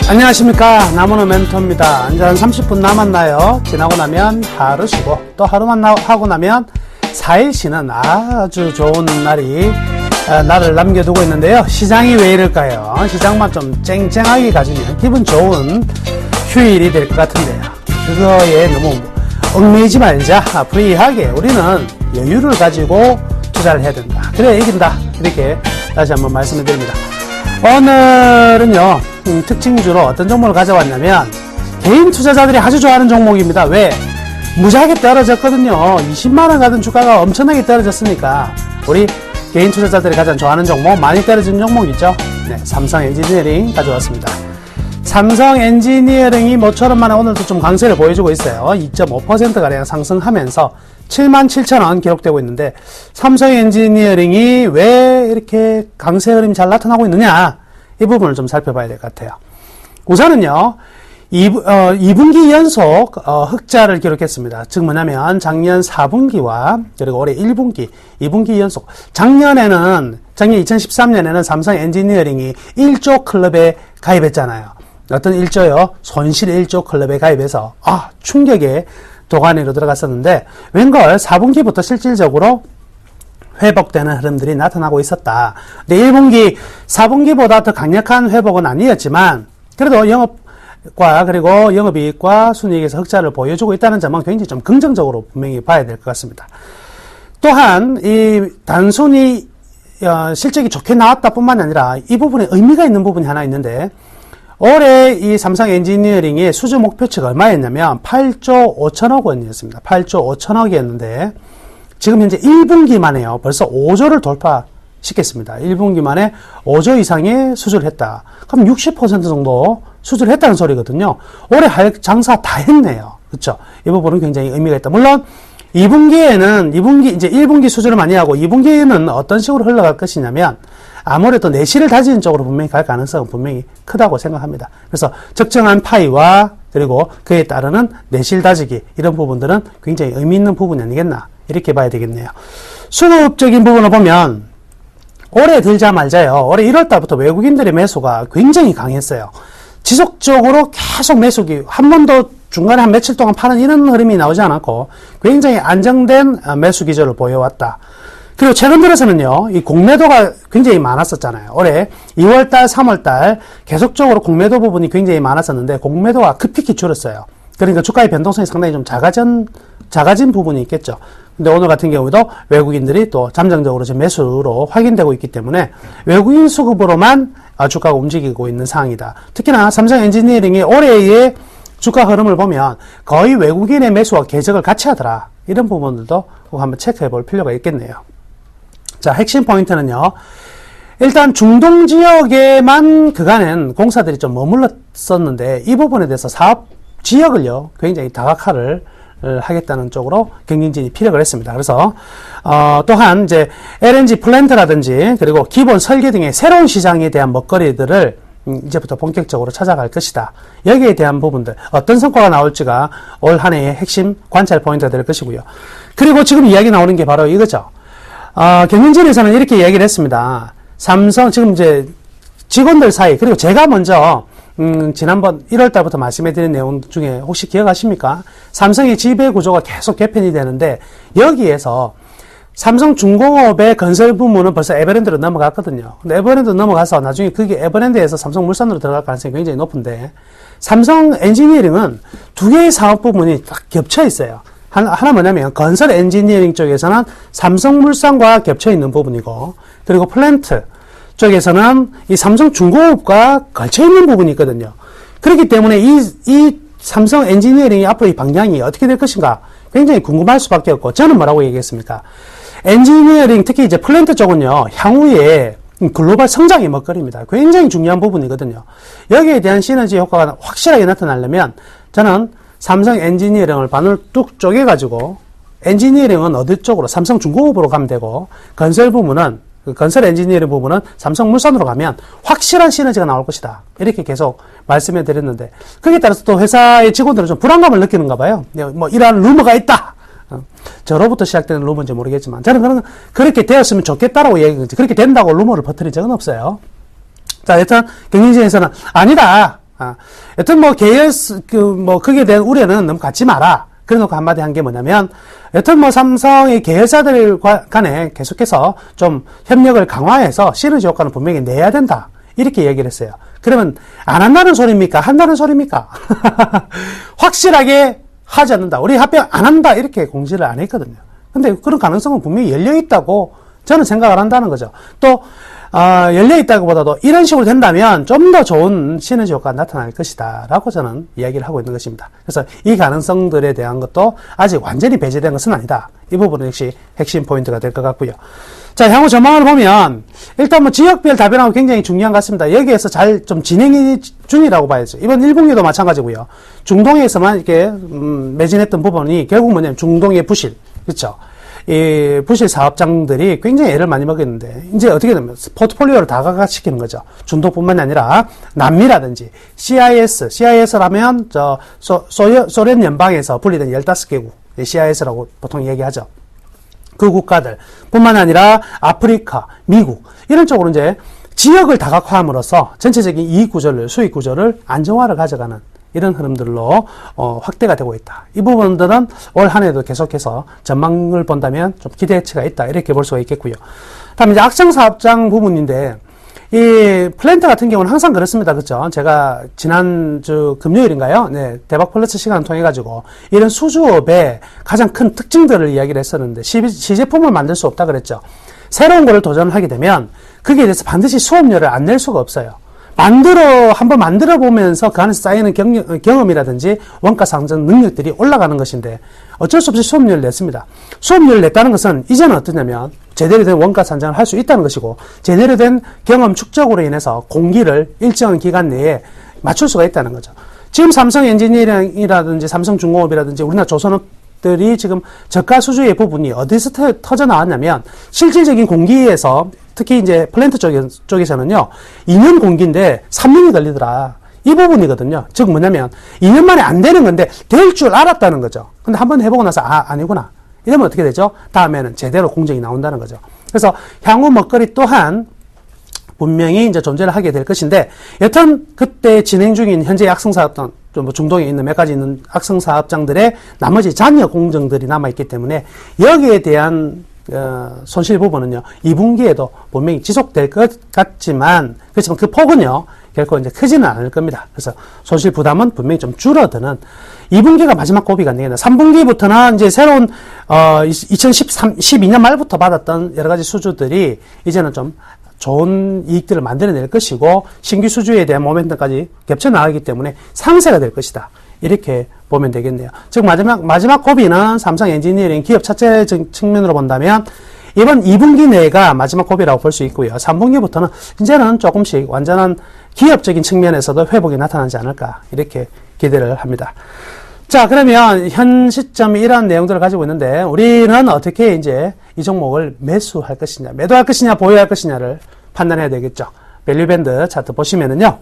안녕하십니까. 남원의 멘토입니다. 이제 한 30분 남았나요? 지나고 나면 하루 쉬고 또 하루만 하고 나면 4일 쉬는 아주 좋은 날이 나를 남겨두고 있는데요. 시장이 왜 이럴까요? 시장만 좀 쨍쨍하게 가지면 기분 좋은 휴일이 될 것 같은데요. 그거에 너무 얽매이지 말자. 프리하게 우리는 여유를 가지고 투자를 해야 된다. 그래야 이긴다. 이렇게 다시 한번 말씀을 드립니다. 오늘은요, 특징주로 어떤 종목을 가져왔냐면, 개인 투자자들이 아주 좋아하는 종목입니다. 왜? 무지하게 떨어졌거든요. 20만원 가던 주가가 엄청나게 떨어졌으니까, 우리 개인 투자자들이 가장 좋아하는 종목, 많이 떨어진 종목 있죠? 네, 삼성 엔지니어링 가져왔습니다. 삼성 엔지니어링이 모처럼 만에 오늘도 좀 강세를 보여주고 있어요. 2.5%가량 상승하면서 77,000원 기록되고 있는데, 삼성 엔지니어링이 왜 이렇게 강세 흐름이 잘 나타나고 있느냐, 이 부분을 좀 살펴봐야 될 것 같아요. 우선은요, 2분기 연속 흑자를 기록했습니다. 즉 뭐냐면 작년 4분기와 그리고 올해 1분기, 2분기 연속. 작년 2013년에는 삼성 엔지니어링이 1조 클럽에 가입했잖아요. 어떤 1조요? 손실 1조 클럽에 가입해서 충격의 도가니로 들어갔었는데, 웬걸 4분기부터 실질적으로 회복되는 흐름들이 나타나고 있었다. 근데 1분기, 4분기보다 더 강력한 회복은 아니었지만, 그래도 영업과 그리고 영업이익과 순이익에서 흑자를 보여주고 있다는 점은 굉장히 좀 긍정적으로 분명히 봐야 될 것 같습니다. 또한 이 단순히 실적이 좋게 나왔다 뿐만 아니라 이 부분에 의미가 있는 부분이 하나 있는데, 올해 이 삼성 엔지니어링의 수주 목표치가 얼마였냐면 8조 5천억 원이었습니다. 8조 5천억이었는데 지금 현재 1분기만에요. 벌써 5조를 돌파시켰습니다. 1분기 만에 5조 이상의 수주를 했다. 그럼 60% 정도 수주를 했다는 소리거든요. 올해 장사 다 했네요. 그렇죠? 이 부분은 굉장히 의미가 있다. 물론 2분기에는 이제 1분기 수주를 많이 하고 2분기에는 어떤 식으로 흘러갈 것이냐면 아무래도 내실을 다지는 쪽으로 분명히 갈 가능성은 분명히 크다고 생각합니다. 그래서 적정한 파이와 그리고 그에 따르는 내실 다지기 이런 부분들은 굉장히 의미 있는 부분이 아니겠나 이렇게 봐야 되겠네요. 수급적인 부분을 보면 올해 들자 말자요. 올해 1월달부터 외국인들의 매수가 굉장히 강했어요. 지속적으로 계속 매수기 한 번도 중간에 한 며칠 동안 파는 이런 흐름이 나오지 않았고 굉장히 안정된 매수 기조를 보여왔다. 그리고 최근 들어서는요, 이 공매도가 굉장히 많았었잖아요. 올해 2월달, 3월달 계속적으로 공매도 부분이 굉장히 많았었는데 공매도가 급격히 줄었어요. 그러니까 주가의 변동성이 상당히 좀 작아진 부분이 있겠죠. 근데 오늘 같은 경우도 외국인들이 또 잠정적으로 지금 매수로 확인되고 있기 때문에 외국인 수급으로만 주가가 움직이고 있는 상황이다. 특히나 삼성 엔지니어링이 올해의 주가 흐름을 보면 거의 외국인의 매수와 궤적을 같이 하더라. 이런 부분들도 꼭 한번 체크해 볼 필요가 있겠네요. 자, 핵심 포인트는요. 일단 중동 지역에만 그간엔 공사들이 좀 머물렀었는데 이 부분에 대해서 사업 지역을요 굉장히 다각화를 하겠다는 쪽으로 경영진이 피력을 했습니다. 그래서 또한 이제 LNG 플랜트라든지 그리고 기본 설계 등의 새로운 시장에 대한 먹거리들을 이제부터 본격적으로 찾아갈 것이다. 여기에 대한 부분들 어떤 성과가 나올지가 올 한 해의 핵심 관찰 포인트가 될 것이고요. 그리고 지금 이야기 나오는 게 바로 이거죠. 경영진에서는 이렇게 이야기를 했습니다. 삼성 지금 이제 직원들 사이 그리고 제가 먼저 지난번 1월 달부터 말씀해드린 내용 중에 혹시 기억하십니까? 삼성의 지배 구조가 계속 개편이 되는데 여기에서 삼성중공업의 건설 부문은 벌써 에버랜드로 넘어갔거든요. 근데 에버랜드 넘어가서 나중에 그게 에버랜드에서 삼성물산으로 들어갈 가능성이 굉장히 높은데 삼성 엔지니어링은 두 개의 사업 부문이 딱 겹쳐 있어요. 하나 뭐냐면 건설 엔지니어링 쪽에서는 삼성물산과 겹쳐 있는 부분이고 그리고 플랜트 쪽에서는 이 삼성중공업과 걸쳐 있는 부분이 있거든요. 그렇기 때문에 이 삼성 엔지니어링이 앞으로 이 방향이 어떻게 될 것인가 굉장히 궁금할 수밖에 없고 저는 뭐라고 얘기했습니까? 엔지니어링 특히 이제 플랜트 쪽은요 향후에 글로벌 성장의 먹거리입니다. 굉장히 중요한 부분이거든요. 여기에 대한 시너지 효과가 확실하게 나타나려면 저는 삼성 엔지니어링을 반을 뚝 쪼개가지고 엔지니어링은 어디 쪽으로 삼성중공업으로 가면 되고 건설 부문은 건설 엔지니어링 부분은 삼성물산으로 가면 확실한 시너지가 나올 것이다. 이렇게 계속 말씀해 드렸는데 거기에 따라서 또 회사의 직원들은 좀 불안감을 느끼는가 봐요. 뭐 이러한 루머가 있다. 저로부터 시작되는 루머인지 모르겠지만 저는 그렇게 되었으면 좋겠다라고 얘기한 거지. 그렇게 된다고 루머를 퍼뜨린 적은 없어요. 자, 여튼 경영진에서는 아니다. 여튼 뭐 거기에 대한 우려는 너무 갖지 마라. 그래놓고 한마디 한 게 뭐냐면, 여튼 뭐 삼성의 계열사들 간에 계속해서 좀 협력을 강화해서 시너지 효과는 분명히 내야 된다. 이렇게 얘기를 했어요. 그러면 안 한다는 소리입니까? 한다는 소리입니까? 확실하게 하지 않는다. 우리 합병 안 한다. 이렇게 공지를 안 했거든요. 근데 그런 가능성은 분명히 열려 있다고 저는 생각을 한다는 거죠. 또 열려 있다고 보다도 이런 식으로 된다면 좀 더 좋은 시너지 효과가 나타날 것이다 라고 저는 이야기를 하고 있는 것입니다. 그래서 이 가능성들에 대한 것도 아직 완전히 배제된 것은 아니다. 이 부분은 역시 핵심 포인트가 될 것 같고요. 자, 향후 전망을 보면 일단 뭐 지역별 다변화가 굉장히 중요한 것 같습니다. 여기에서 잘 좀 진행이 중이라고 봐야죠. 이번 1분기도 마찬가지고요. 중동에서만 이렇게 매진했던 부분이 결국 뭐냐면 중동의 부실, 그렇죠? 이 부실 사업장들이 굉장히 애를 많이 먹였는데 이제 어떻게 되면 포트폴리오를 다각화시키는 거죠. 중동뿐만 아니라 남미라든지 CIS라면 소련 연방에서 분리된 15개국 CIS라고 보통 얘기하죠. 그 국가들 뿐만 아니라 아프리카, 미국 이런 쪽으로 이제 지역을 다각화함으로써 전체적인 이익 구조를 수익 구조를 안정화를 가져가는 이런 흐름들로 확대가 되고 있다. 이 부분들은 올 한 해도 계속해서 전망을 본다면 좀 기대치가 있다. 이렇게 볼 수가 있겠고요. 다음 이제 악성 사업장 부분인데 이 플랜트 같은 경우는 항상 그렇습니다. 그렇죠? 제가 지난 금요일인가요? 네, 대박 플러스 시간을 통해 가지고 이런 수주업의 가장 큰 특징들을 이야기를 했었는데 시제품을 만들 수 없다 그랬죠. 새로운 거를 도전하게 되면 거기에 대해서 반드시 수업료를 안 낼 수가 없어요. 한번 만들어 보면서 그 안에서 쌓이는 경험이라든지 원가 상승 능력들이 올라가는 것인데 어쩔 수 없이 수업료를 냈습니다. 수업료를 냈다는 것은 이제는 어떠냐면 제대로 된 원가 상승을 할 수 있다는 것이고 제대로 된 경험 축적으로 인해서 공기를 일정한 기간 내에 맞출 수가 있다는 거죠. 지금 삼성 엔지니어링이라든지 삼성중공업이라든지 우리나라 조선업들이 지금 저가 수주의 부분이 어디서 터져 나왔냐면 실질적인 공기에서 특히 이제 플랜트 쪽에서는요, 2년 공기인데 3년이 걸리더라. 이 부분이거든요. 즉 뭐냐면 2년 만에 안 되는 건데 될 줄 알았다는 거죠. 근데 한번 해보고 나서 아니구나. 이러면 어떻게 되죠? 다음에는 제대로 공정이 나온다는 거죠. 그래서 향후 먹거리 또한 분명히 이제 존재를 하게 될 것인데 여튼 그때 진행 중인 현재 악성사업장 좀 중동에 있는 몇 가지 있는 악성사업장들의 나머지 잔여 공정들이 남아있기 때문에 여기에 대한 손실 부분은요, 2분기에도 분명히 지속될 것 같지만, 그렇지만 그 폭은요, 결코 이제 크지는 않을 겁니다. 그래서 손실 부담은 분명히 좀 줄어드는 2분기가 마지막 고비가 안 되겠네. 3분기부터는 이제 새로운, 12년 말부터 받았던 여러 가지 수주들이 이제는 좀 좋은 이익들을 만들어낼 것이고, 신규 수주에 대한 모멘텀까지 겹쳐 나가기 때문에 상세가 될 것이다. 이렇게 보면 되겠네요. 즉 마지막 고비는 삼성 엔지니어링 기업 차체 측면으로 본다면 이번 2분기 내가 마지막 고비라고 볼 수 있고요. 3분기부터는 이제는 조금씩 완전한 기업적인 측면에서도 회복이 나타나지 않을까 이렇게 기대를 합니다. 자, 그러면 현 시점 이러한 내용들을 가지고 있는데 우리는 어떻게 이제 이 종목을 매수할 것이냐, 매도할 것이냐, 보유할 것이냐를 판단해야 되겠죠. 밸류밴드 차트 보시면은요.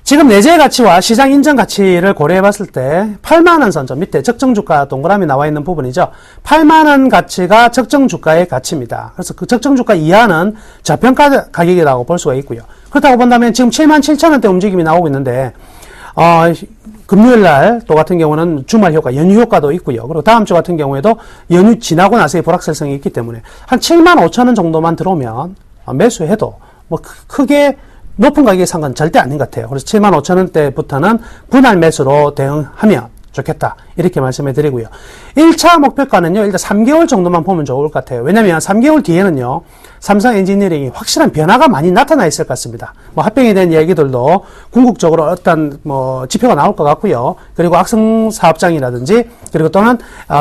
지금 내재 가치와 시장 인정 가치를 고려해 봤을 때 8만원 선, 저 밑에 적정 주가 동그라미 나와 있는 부분이죠. 8만원 가치가 적정 주가의 가치입니다. 그래서 그 적정 주가 이하는 저평가 가격이라고 볼 수가 있고요. 그렇다고 본다면 지금 77,000원대 움직임이 나오고 있는데 금요일 날 또 같은 경우는 주말 효과, 연휴 효과도 있고요. 그리고 다음 주 같은 경우에도 연휴 지나고 나서의 불확실성이 있기 때문에 한 75,000원 정도만 들어오면 매수해도 뭐 크게 높은 가격에 산 건 절대 아닌 것 같아요. 그래서 75,000원대부터는 분할 매수로 대응하면 좋겠다. 이렇게 말씀해 드리고요. 1차 목표가는요, 일단 3개월 정도만 보면 좋을 것 같아요. 왜냐면 3개월 뒤에는요, 삼성 엔지니어링이 확실한 변화가 많이 나타나 있을 것 같습니다. 뭐 합병에 대한 이야기들도 궁극적으로 어떤 뭐 지표가 나올 것 같고요. 그리고 악성 사업장이라든지 그리고 또는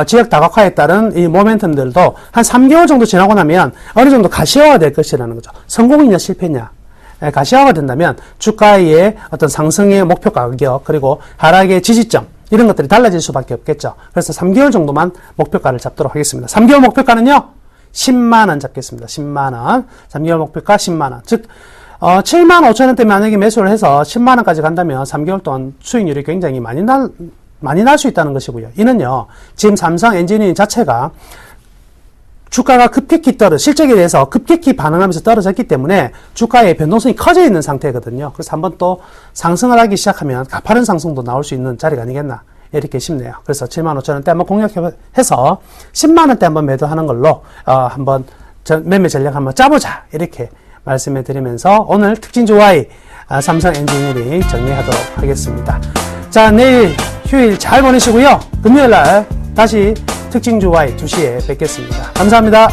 지역 다각화에 따른 이 모멘텀들도 한 3개월 정도 지나고 나면 어느 정도 가시화가 될 것이라는 거죠. 성공이냐 실패냐. 가시화가 된다면 주가의 어떤 상승의 목표 가격 그리고 하락의 지지점 이런 것들이 달라질 수밖에 없겠죠. 그래서 3개월 정도만 목표가를 잡도록 하겠습니다. 3개월 목표가는요. 10만원 잡겠습니다. 10만원. 3개월 목표가 10만원. 즉 75,000원대 만약에 매수를 해서 10만원까지 간다면 3개월 동안 수익률이 굉장히 많이 날 수 있다는 것이고요. 이는요. 지금 삼성 엔지니어링 자체가 주가가 급격히 실적에 대해서 급격히 반응하면서 떨어졌기 때문에 주가의 변동성이 커져 있는 상태거든요. 그래서 한번 또 상승을 하기 시작하면 가파른 상승도 나올 수 있는 자리가 아니겠나 이렇게 싶네요. 그래서 75,000원대 한번 공략해서 10만원대 한번 매도하는 걸로 한번 매매 전략 한번 짜보자 이렇게 말씀해 드리면서 오늘 특징주 Y 삼성 엔지니어링 정리하도록 하겠습니다. 자, 내일 휴일 잘 보내시고요. 금요일날 다시 특징주 Y 2시에 뵙겠습니다. 감사합니다.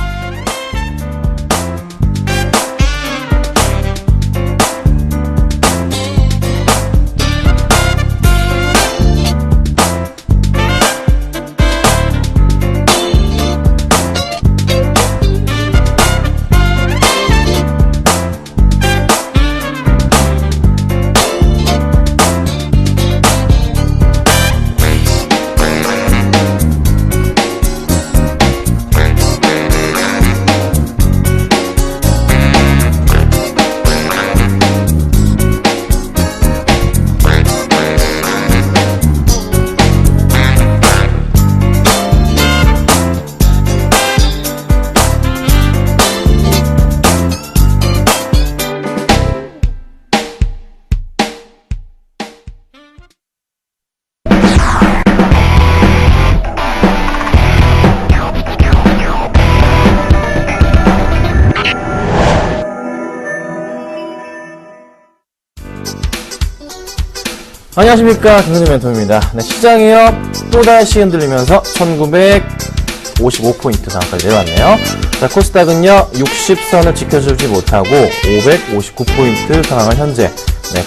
안녕하십니까, 김선재 멘토입니다. 네, 시장이요 또다시 흔들리면서 1955포인트 상한까지 내려왔네요. 자, 코스닥은요 60선을 지켜주지 못하고 559포인트 상황을 현재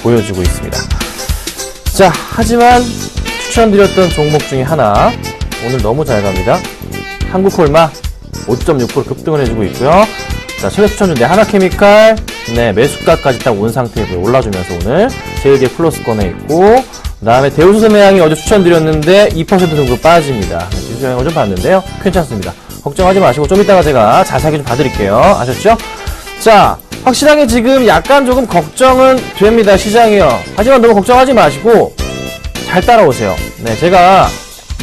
보여주고 있습니다. 자, 하지만 추천드렸던 종목 중에 하나 오늘 너무 잘 갑니다. 한국콜마 5.6% 급등을 해주고 있고요. 자, 최근 추천주인데 하나케미칼 매수가까지 딱 온 상태에 올라주면서 오늘 제일기에 플러스권에 있고, 그 다음에 대우수소매양이 어제 추천드렸는데 2% 정도 빠집니다. 지수 영향을 좀 봤는데요. 괜찮습니다. 걱정하지 마시고 좀 이따가 제가 자세하게 좀 봐드릴게요. 아셨죠? 자, 확실하게 지금 약간 조금 걱정은 됩니다. 시장이요. 하지만 너무 걱정하지 마시고 잘 따라오세요. 네, 제가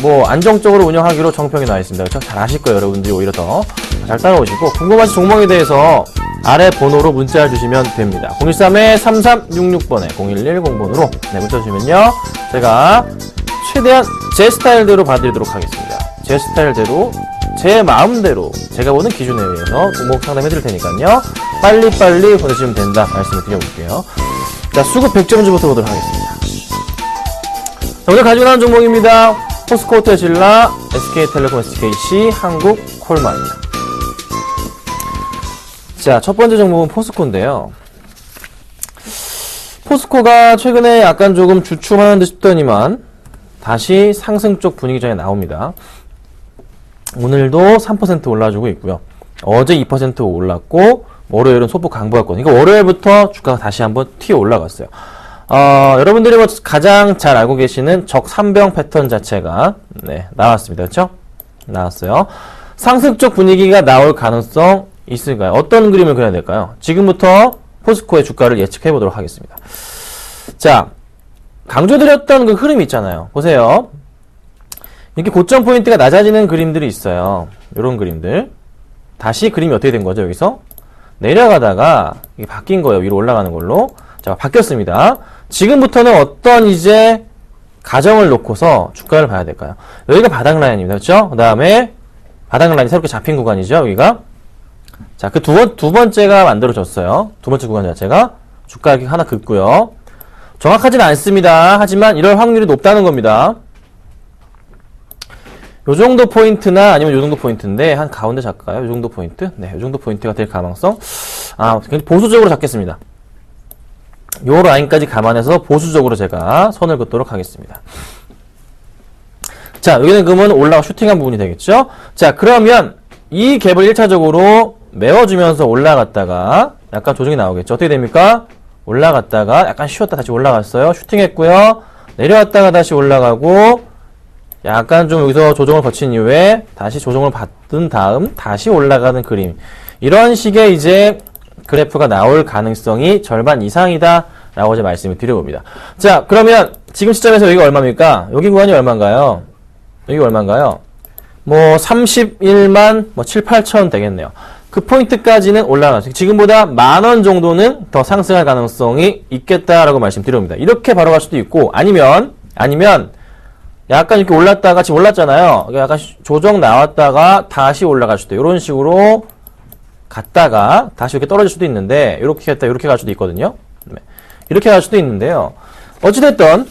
뭐 안정적으로 운영하기로 정평이 나와 있습니다. 그렇죠? 잘 아실 거예요. 여러분들이 오히려 더 잘 따라오시고, 궁금하신 종목에 대해서 아래 번호로 문자를 주시면 됩니다. 013-3366번에 0110번으로 문자 주시면요, 제가 최대한 제 스타일대로 봐드리도록 하겠습니다. 제 스타일대로, 제 마음대로, 제가 보는 기준에 의해서 종목 상담해 드릴 테니까요, 빨리빨리 보내주시면 된다 말씀을 드려볼게요. 자, 수급 100점주부터 보도록 하겠습니다. 자, 오늘 가지고 나온 종목입니다. 포스코 테슬라, SK텔레콤, SKC, 한국콜마입니다. 자, 첫 번째 종목은 포스코인데요. 포스코가 최근에 약간 조금 주춤하는 듯 싶더니만 다시 상승 쪽 분위기 전에 나옵니다. 오늘도 3% 올라주고 있고요. 어제 2% 올랐고 월요일은 소폭 강보였거든요. 그러니까 월요일부터 주가가 다시 한번 튀어 올라갔어요. 여러분들이 뭐 가장 잘 알고 계시는 적3병 패턴 자체가 나왔습니다. 그렇죠? 나왔어요. 상승 쪽 분위기가 나올 가능성 있을까요? 어떤 그림을 그려야 될까요? 지금부터 포스코의 주가를 예측해 보도록 하겠습니다. 자, 강조드렸던 그 흐름이 있잖아요. 보세요. 이렇게 고점 포인트가 낮아지는 그림들이 있어요. 이런 그림들. 다시 그림이 어떻게 된 거죠? 여기서 내려가다가 이게 바뀐 거예요. 위로 올라가는 걸로. 자, 바뀌었습니다. 지금부터는 어떤 이제 가정을 놓고서 주가를 봐야 될까요? 여기가 바닥 라인입니다. 그렇죠? 그 다음에 바닥 라인이 새롭게 잡힌 구간이죠. 여기가. 자, 그 두 번째가 만들어졌어요. 두 번째 구간 자체가 주가 이렇게 하나 긋고요. 정확하진 않습니다. 하지만 이럴 확률이 높다는 겁니다. 요 정도 포인트나 아니면 요 정도 포인트인데 한 가운데 잡을까요? 요 정도 포인트? 네, 요 정도 포인트가 될 가능성. 굉장히 보수적으로 잡겠습니다. 요 라인까지 감안해서 보수적으로 제가 선을 긋도록 하겠습니다. 자, 여기는 그러면 올라가 슈팅한 부분이 되겠죠? 자, 그러면 이 갭을 1차적으로 메워주면서 올라갔다가 약간 조정이 나오겠죠? 어떻게 됩니까? 올라갔다가 약간 쉬었다 다시 올라갔어요. 슈팅했고요. 내려왔다가 다시 올라가고 약간 좀 여기서 조정을 거친 이후에 다시 조정을 받은 다음 다시 올라가는 그림. 이런 식의 이제 그래프가 나올 가능성이 절반 이상이다 라고 이제 말씀을 드려봅니다. 자, 그러면 지금 시점에서 여기가 얼마입니까? 여기 구간이 얼마인가요? 여기가 얼마인가요? 뭐 31만 7, 8천 되겠네요. 그 포인트까지는 올라가죠. 지금보다 10,000원 정도는 더 상승할 가능성이 있겠다라고 말씀드립니다. 이렇게 바로 갈 수도 있고 아니면 약간 이렇게 올랐다가 지금 올랐잖아요. 약간 조정 나왔다가 다시 올라갈 수도 이런 식으로 갔다가 다시 이렇게 떨어질 수도 있는데 이렇게 했다 이렇게 갈 수도 있거든요. 이렇게 갈 수도 있는데요. 어찌됐든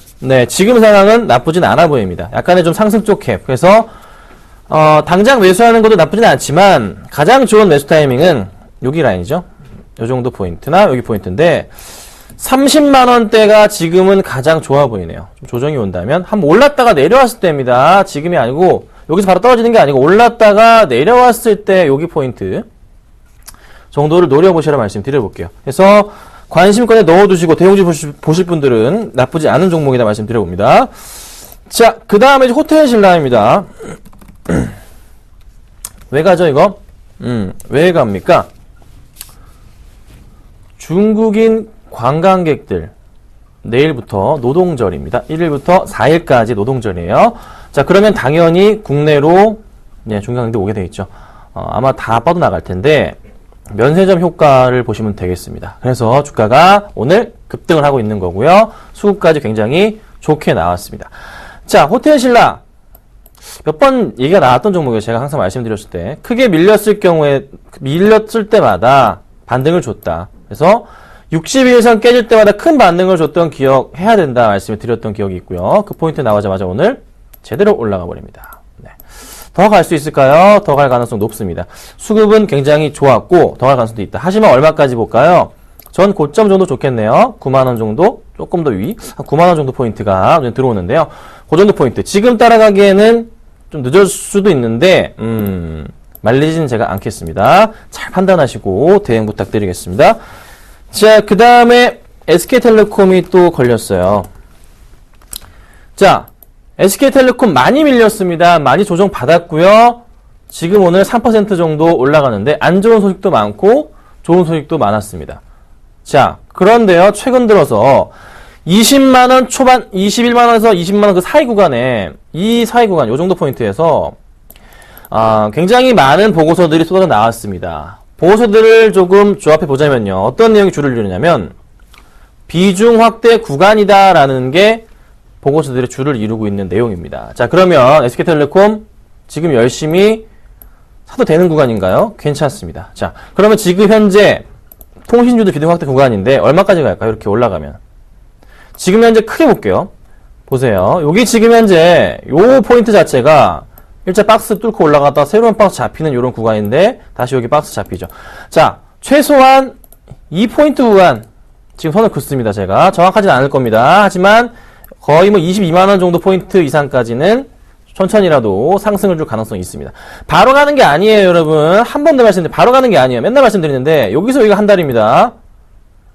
지금 상황은 나쁘진 않아 보입니다. 약간의 좀 상승 쪽 캡. 그래서 당장 매수하는 것도 나쁘진 않지만 가장 좋은 매수 타이밍은 여기 라인이죠. 요 정도 포인트나 여기 포인트인데 30만원대가 지금은 가장 좋아 보이네요. 좀 조정이 온다면 한번 올랐다가 내려왔을 때입니다. 지금이 아니고 여기서 바로 떨어지는 게 아니고 올랐다가 내려왔을 때 여기 포인트 정도를 노려보시라 말씀드려볼게요. 그래서 관심권에 넣어두시고 대용주 보실 분들은 나쁘지 않은 종목이다 말씀드려봅니다. 자, 그 다음에 이제 호텔 신라입니다. 왜 가죠 이거? 왜 갑니까? 중국인 관광객들 내일부터 노동절입니다. 1일부터 4일까지 노동절이에요. 자, 그러면 당연히 국내로 중국인들 오게 돼 있죠. 아마 다 뻗어나갈 텐데 면세점 효과를 보시면 되겠습니다. 그래서 주가가 오늘 급등을 하고 있는 거고요. 수급까지 굉장히 좋게 나왔습니다. 자, 호텔 신라 몇 번 얘기가 나왔던 종목이에요. 제가 항상 말씀드렸을 때 크게 밀렸을 때마다 반등을 줬다. 그래서 62일선 깨질 때마다 큰 반등을 줬던 기억 해야 된다 말씀을 드렸던 기억이 있고요. 그 포인트 나오자마자 오늘 제대로 올라가 버립니다. 더 갈 수 있을까요? 더 갈 가능성 높습니다. 수급은 굉장히 좋았고 더 갈 가능성도 있다. 하지만 얼마까지 볼까요? 전 고점 정도 좋겠네요. 9만원 정도? 조금 더 위? 한 9만원 정도 포인트가 들어오는데요. 그 정도 포인트. 지금 따라가기에는 좀 늦을 수도 있는데 말리지는 제가 않겠습니다. 잘 판단하시고 대응 부탁드리겠습니다. 자, 그 다음에 SK텔레콤이 또 걸렸어요. 자, SK텔레콤 많이 밀렸습니다. 많이 조정 받았고요. 지금 오늘 3% 정도 올라가는데 안 좋은 소식도 많고 좋은 소식도 많았습니다. 자, 그런데요. 최근 들어서 20만원 초반, 21만원에서 20만원 그 사이 구간에 이 사이 구간, 요 정도 포인트에서 굉장히 많은 보고서들이 쏟아져 나왔습니다. 보고서들을 조금 조합해 보자면요. 어떤 내용이 주를 이루냐면 비중 확대 구간이다라는 게 보고서들의 주를 이루고 있는 내용입니다. 자, 그러면 SK텔레콤 지금 열심히 사도 되는 구간인가요? 괜찮습니다. 자, 그러면 지금 현재 통신주도 비중 확대 구간인데 얼마까지 갈까요? 이렇게 올라가면. 지금 현재 크게 볼게요. 보세요. 여기 지금 현재 요 포인트 자체가 일자 박스 뚫고 올라갔다가 새로운 박스 잡히는 이런 구간인데 다시 여기 박스 잡히죠. 자, 최소한 이 포인트 구간 지금 손을 긋습니다. 제가 정확하진 않을 겁니다. 하지만 거의 뭐 22만원 정도 포인트 이상까지는 천천히라도 상승을 줄 가능성이 있습니다. 바로 가는 게 아니에요, 여러분. 한 번 더 말씀드리는데 바로 가는 게 아니에요. 맨날 말씀드리는데 여기서 여기가 한 달입니다.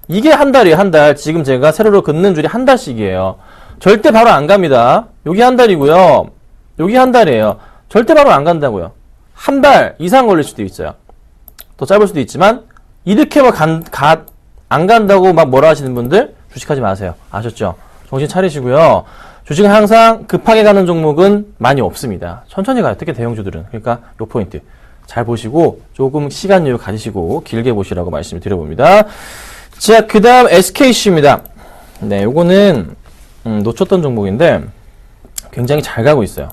이게 한 달이에요, 한 달. 지금 제가 세로로 긋는 줄이 한 달씩이에요. 절대 바로 안 갑니다. 여기 한 달이고요. 여기 한 달이에요. 절대 바로 안 간다고요. 한 달 이상 걸릴 수도 있어요. 더 짧을 수도 있지만 이렇게 안 간다고 막 뭐라 하시는 분들 주식하지 마세요. 아셨죠? 정신 차리시고요. 주식은 항상 급하게 가는 종목은 많이 없습니다. 천천히 가요. 특히 대형주들은. 그러니까 요 포인트 잘 보시고 조금 시간 여유 가지시고 길게 보시라고 말씀을 드려봅니다. 자, 그 다음 SKC입니다. 네, 요거는 놓쳤던 종목인데 굉장히 잘 가고 있어요.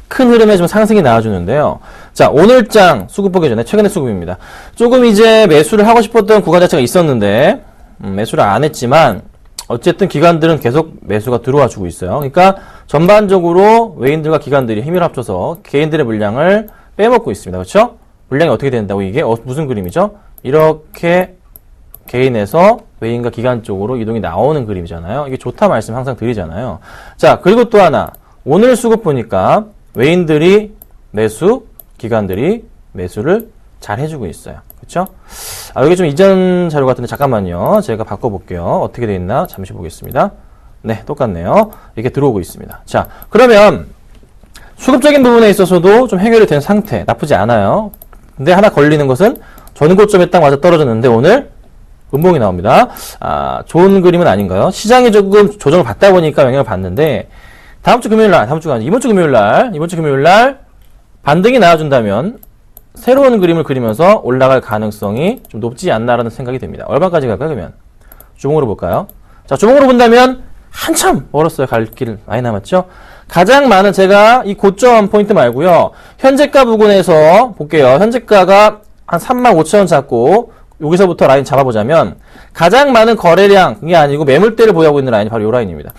큰 흐름에 좀 상승이 나와주는데요. 자, 오늘장 수급 보기 전에 최근의 수급입니다. 조금 이제 매수를 하고 싶었던 구간 자체가 있었는데 매수를 안 했지만 어쨌든 기관들은 계속 매수가 들어와 주고 있어요. 그러니까 전반적으로 외인들과 기관들이 힘을 합쳐서 개인들의 물량을 빼먹고 있습니다. 그렇죠? 물량이 어떻게 된다고 이게 무슨 그림이죠? 이렇게 개인에서 외인과 기관 쪽으로 이동이 나오는 그림이잖아요. 이게 좋다 말씀 항상 드리잖아요. 자, 그리고 또 하나 오늘 수급 보니까 외인들이 매수, 기관들이 매수를 잘 해주고 있어요. 그렇죠? 여기 좀 이전 자료 같은데 잠깐만요. 제가 바꿔볼게요. 어떻게 돼 있나 잠시 보겠습니다. 네, 똑같네요. 이렇게 들어오고 있습니다. 자, 그러면 수급적인 부분에 있어서도 좀 해결이 된 상태, 나쁘지 않아요. 근데 하나 걸리는 것은 전고점에 딱 맞아 떨어졌는데 오늘 음봉이 나옵니다. 좋은 그림은 아닌가요? 시장이 조금 조정을 받다 보니까 영향을 받는데 다음 주 금요일 날, 이번 주 금요일 날 반등이 나와준다면 새로운 그림을 그리면서 올라갈 가능성이 좀 높지 않나라는 생각이 듭니다. 얼마까지 갈까요, 그러면? 주봉으로 볼까요? 자, 주봉으로 본다면 한참 멀었어요. 갈 길 많이 남았죠? 가장 많은 제가 이 고점 포인트 말고요. 현재가 부근에서 볼게요. 현재가가 한 35,000원 잡고 여기서부터 라인 잡아보자면 가장 많은 거래량, 그게 아니고 매물대를 보유하고 있는 라인이 바로 이 라인입니다.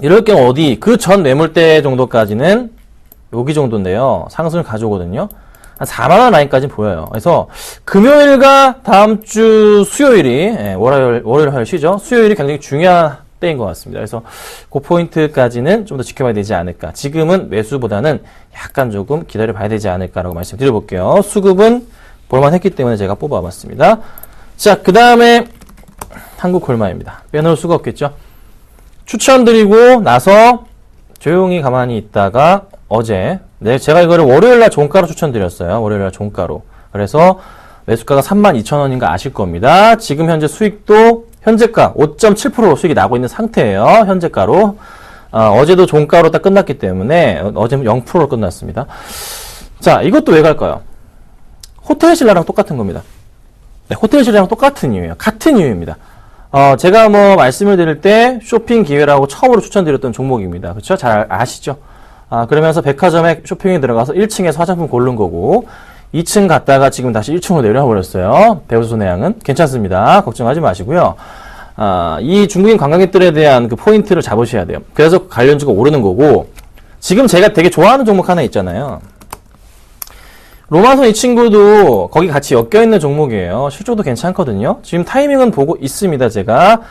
이럴 경우 어디 그 전 매물대 정도까지는 여기 정도인데요. 상승을 가져오거든요. 한 4만원 라인까지는 보여요. 그래서 금요일과 다음 주 수요일이 월요일 화요일 쉬죠. 수요일이 굉장히 중요한 때인 것 같습니다. 그래서 그 포인트까지는 좀 더 지켜봐야 되지 않을까. 지금은 매수보다는 약간 조금 기다려봐야 되지 않을까라고 말씀드려볼게요. 수급은 볼만했기 때문에 제가 뽑아봤습니다. 자, 그 다음에 한국콜마입니다. 빼놓을 수가 없겠죠. 추천드리고 나서 조용히 가만히 있다가 어제 제가 이거를 월요일날 종가로 추천드렸어요. 월요일날 종가로. 그래서 매수가가 32,000원인가 아실 겁니다. 지금 현재 수익도 현재가 5.7% 수익이 나고 있는 상태예요. 현재가로. 어제도 종가로 딱 끝났기 때문에 어제는 0%로 끝났습니다. 자, 이것도 왜 갈까요? 호텔신라랑 똑같은 겁니다. 네, 호텔신라랑 똑같은 이유예요. 같은 이유입니다. 제가 뭐 말씀을 드릴 때 쇼핑 기회라고 처음으로 추천드렸던 종목입니다. 그렇죠? 잘 아시죠? 그러면서 백화점에 쇼핑에 들어가서 1층에서 화장품 고른 거고 2층 갔다가 지금 다시 1층으로 내려와 버렸어요. 대우손해양은 괜찮습니다. 걱정하지 마시고요. 이 중국인 관광객들에 대한 그 포인트를 잡으셔야 돼요. 그래서 관련주가 오르는 거고 지금 제가 되게 좋아하는 종목 하나 있잖아요. 로마손 이 친구도 거기 같이 엮여있는 종목이에요. 실적도 괜찮거든요. 지금 타이밍은 보고 있습니다. 제가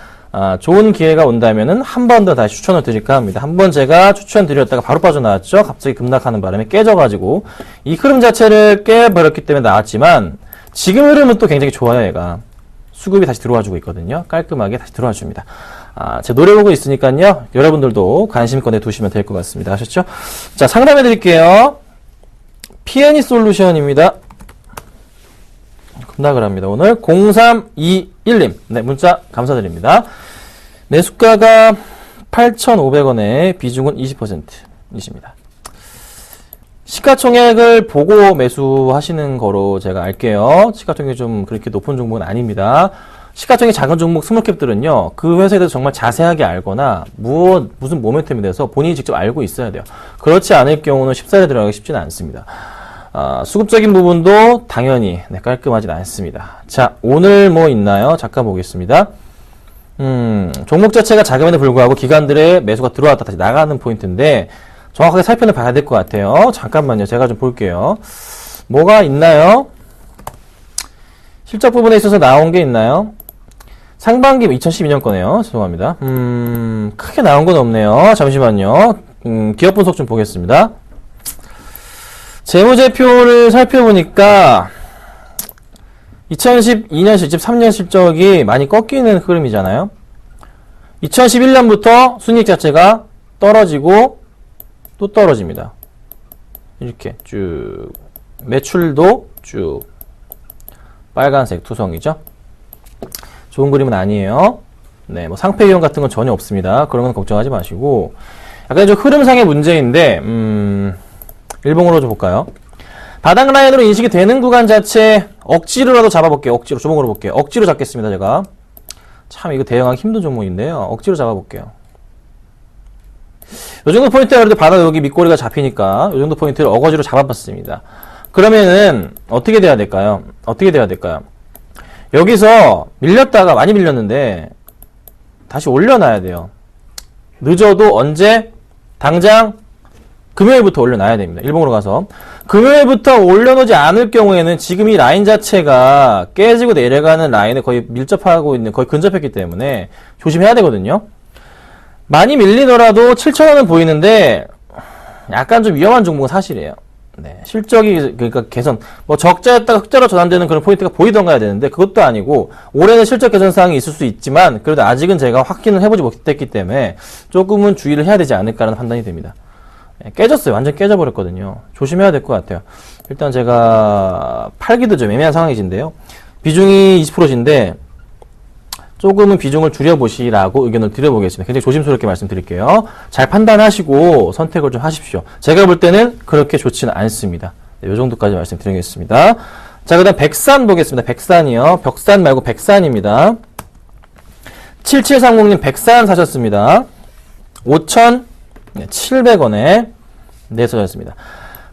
좋은 기회가 온다면은 한 번 더 다시 추천을 드릴까 합니다. 한번 제가 추천드렸다가 바로 빠져나왔죠. 갑자기 급락하는 바람에 깨져가지고 이 흐름 자체를 깨버렸기 때문에 나왔지만 지금 흐름은 또 굉장히 좋아요. 얘가 수급이 다시 들어와주고 있거든요. 깔끔하게 다시 들어와줍니다. 제 노래 보고 있으니까요. 여러분들도 관심권에 두시면 될 것 같습니다. 아셨죠? 자, 상담해 드릴게요. P&E 솔루션입니다. 급락을 합니다. 오늘 0321님. 네, 문자 감사드립니다. 매수가가 8,500원에 비중은 20%이십니다. 시가총액을 보고 매수하시는 거로 제가 알게요. 시가총액이 좀 그렇게 높은 종목은 아닙니다. 시가총액 작은 종목 스몰캡들은요, 그 회사에 대해서 정말 자세하게 알거나, 무슨 모멘텀에 대해서 본인이 직접 알고 있어야 돼요. 그렇지 않을 경우는 쉽사리 들어가기 쉽지는 않습니다. 수급적인 부분도 당연히 깔끔하진 않습니다. 자, 오늘 뭐 있나요? 잠깐 보겠습니다. 종목 자체가 작음에도 불구하고 기관들의 매수가 들어왔다 다시 나가는 포인트인데 정확하게 살펴는 봐야 될 것 같아요. 잠깐만요. 제가 좀 볼게요. 뭐가 있나요? 실적 부분에 있어서 나온 게 있나요? 상반기 2012년 거네요. 죄송합니다. 크게 나온 건 없네요. 잠시만요. 기업 분석 좀 보겠습니다. 재무제표를 살펴보니까 2012년 실적, 3년 실적이 많이 꺾이는 흐름이잖아요. 2011년부터 순이익 자체가 떨어지고 또 떨어집니다. 이렇게 쭉 매출도 쭉 빨간색 투성이죠. 좋은 그림은 아니에요. 네, 뭐 상패 위험 같은 건 전혀 없습니다. 그런 건 걱정하지 마시고 약간 좀 흐름상의 문제인데 일봉으로 좀 볼까요? 바닥 라인으로 인식이 되는 구간 자체 억지로라도 잡아볼게요. 억지로 주봉으로 볼게요. 억지로 잡겠습니다. 제가 참 이거 대응하기 힘든 종목인데요. 억지로 잡아볼게요. 이 정도 포인트가 그래도 바닥 여기 밑꼬리가 잡히니까 이 정도 포인트를 어거지로 잡아봤습니다. 그러면은 어떻게 돼야 될까요? 어떻게 돼야 될까요? 여기서 밀렸다가 많이 밀렸는데 다시 올려놔야 돼요. 늦어도 언제? 당장 금요일부터 올려놔야 됩니다. 일봉으로 가서 금요일부터 올려놓지 않을 경우에는 지금 이 라인 자체가 깨지고 내려가는 라인에 거의 밀접하고 있는, 거의 근접했기 때문에 조심해야 되거든요. 많이 밀리더라도 7,000원은 보이는데 약간 좀 위험한 종목은 사실이에요. 네, 실적이 그러니까 개선, 뭐 적자였다가 흑자로 전환되는 그런 포인트가 보이던가 해야 되는데 그것도 아니고 올해는 실적 개선 사항이 있을 수 있지만 그래도 아직은 제가 확인을 해보지 못했기 때문에 조금은 주의를 해야 되지 않을까라는 판단이 됩니다. 네, 깨졌어요. 완전 깨져버렸거든요. 조심해야 될 것 같아요. 일단 제가 팔기도 좀 애매한 상황이신데요. 비중이 20%인데 조금은 비중을 줄여보시라고 의견을 드려보겠습니다. 굉장히 조심스럽게 말씀드릴게요. 잘 판단하시고 선택을 좀 하십시오. 제가 볼 때는 그렇게 좋지는 않습니다. 네, 이 정도까지 말씀드리겠습니다. 자, 그 다음 백산 보겠습니다. 백산이요. 벽산 말고 백산입니다. 7730님 백산 사셨습니다. 5,700원에 내서졌습니다.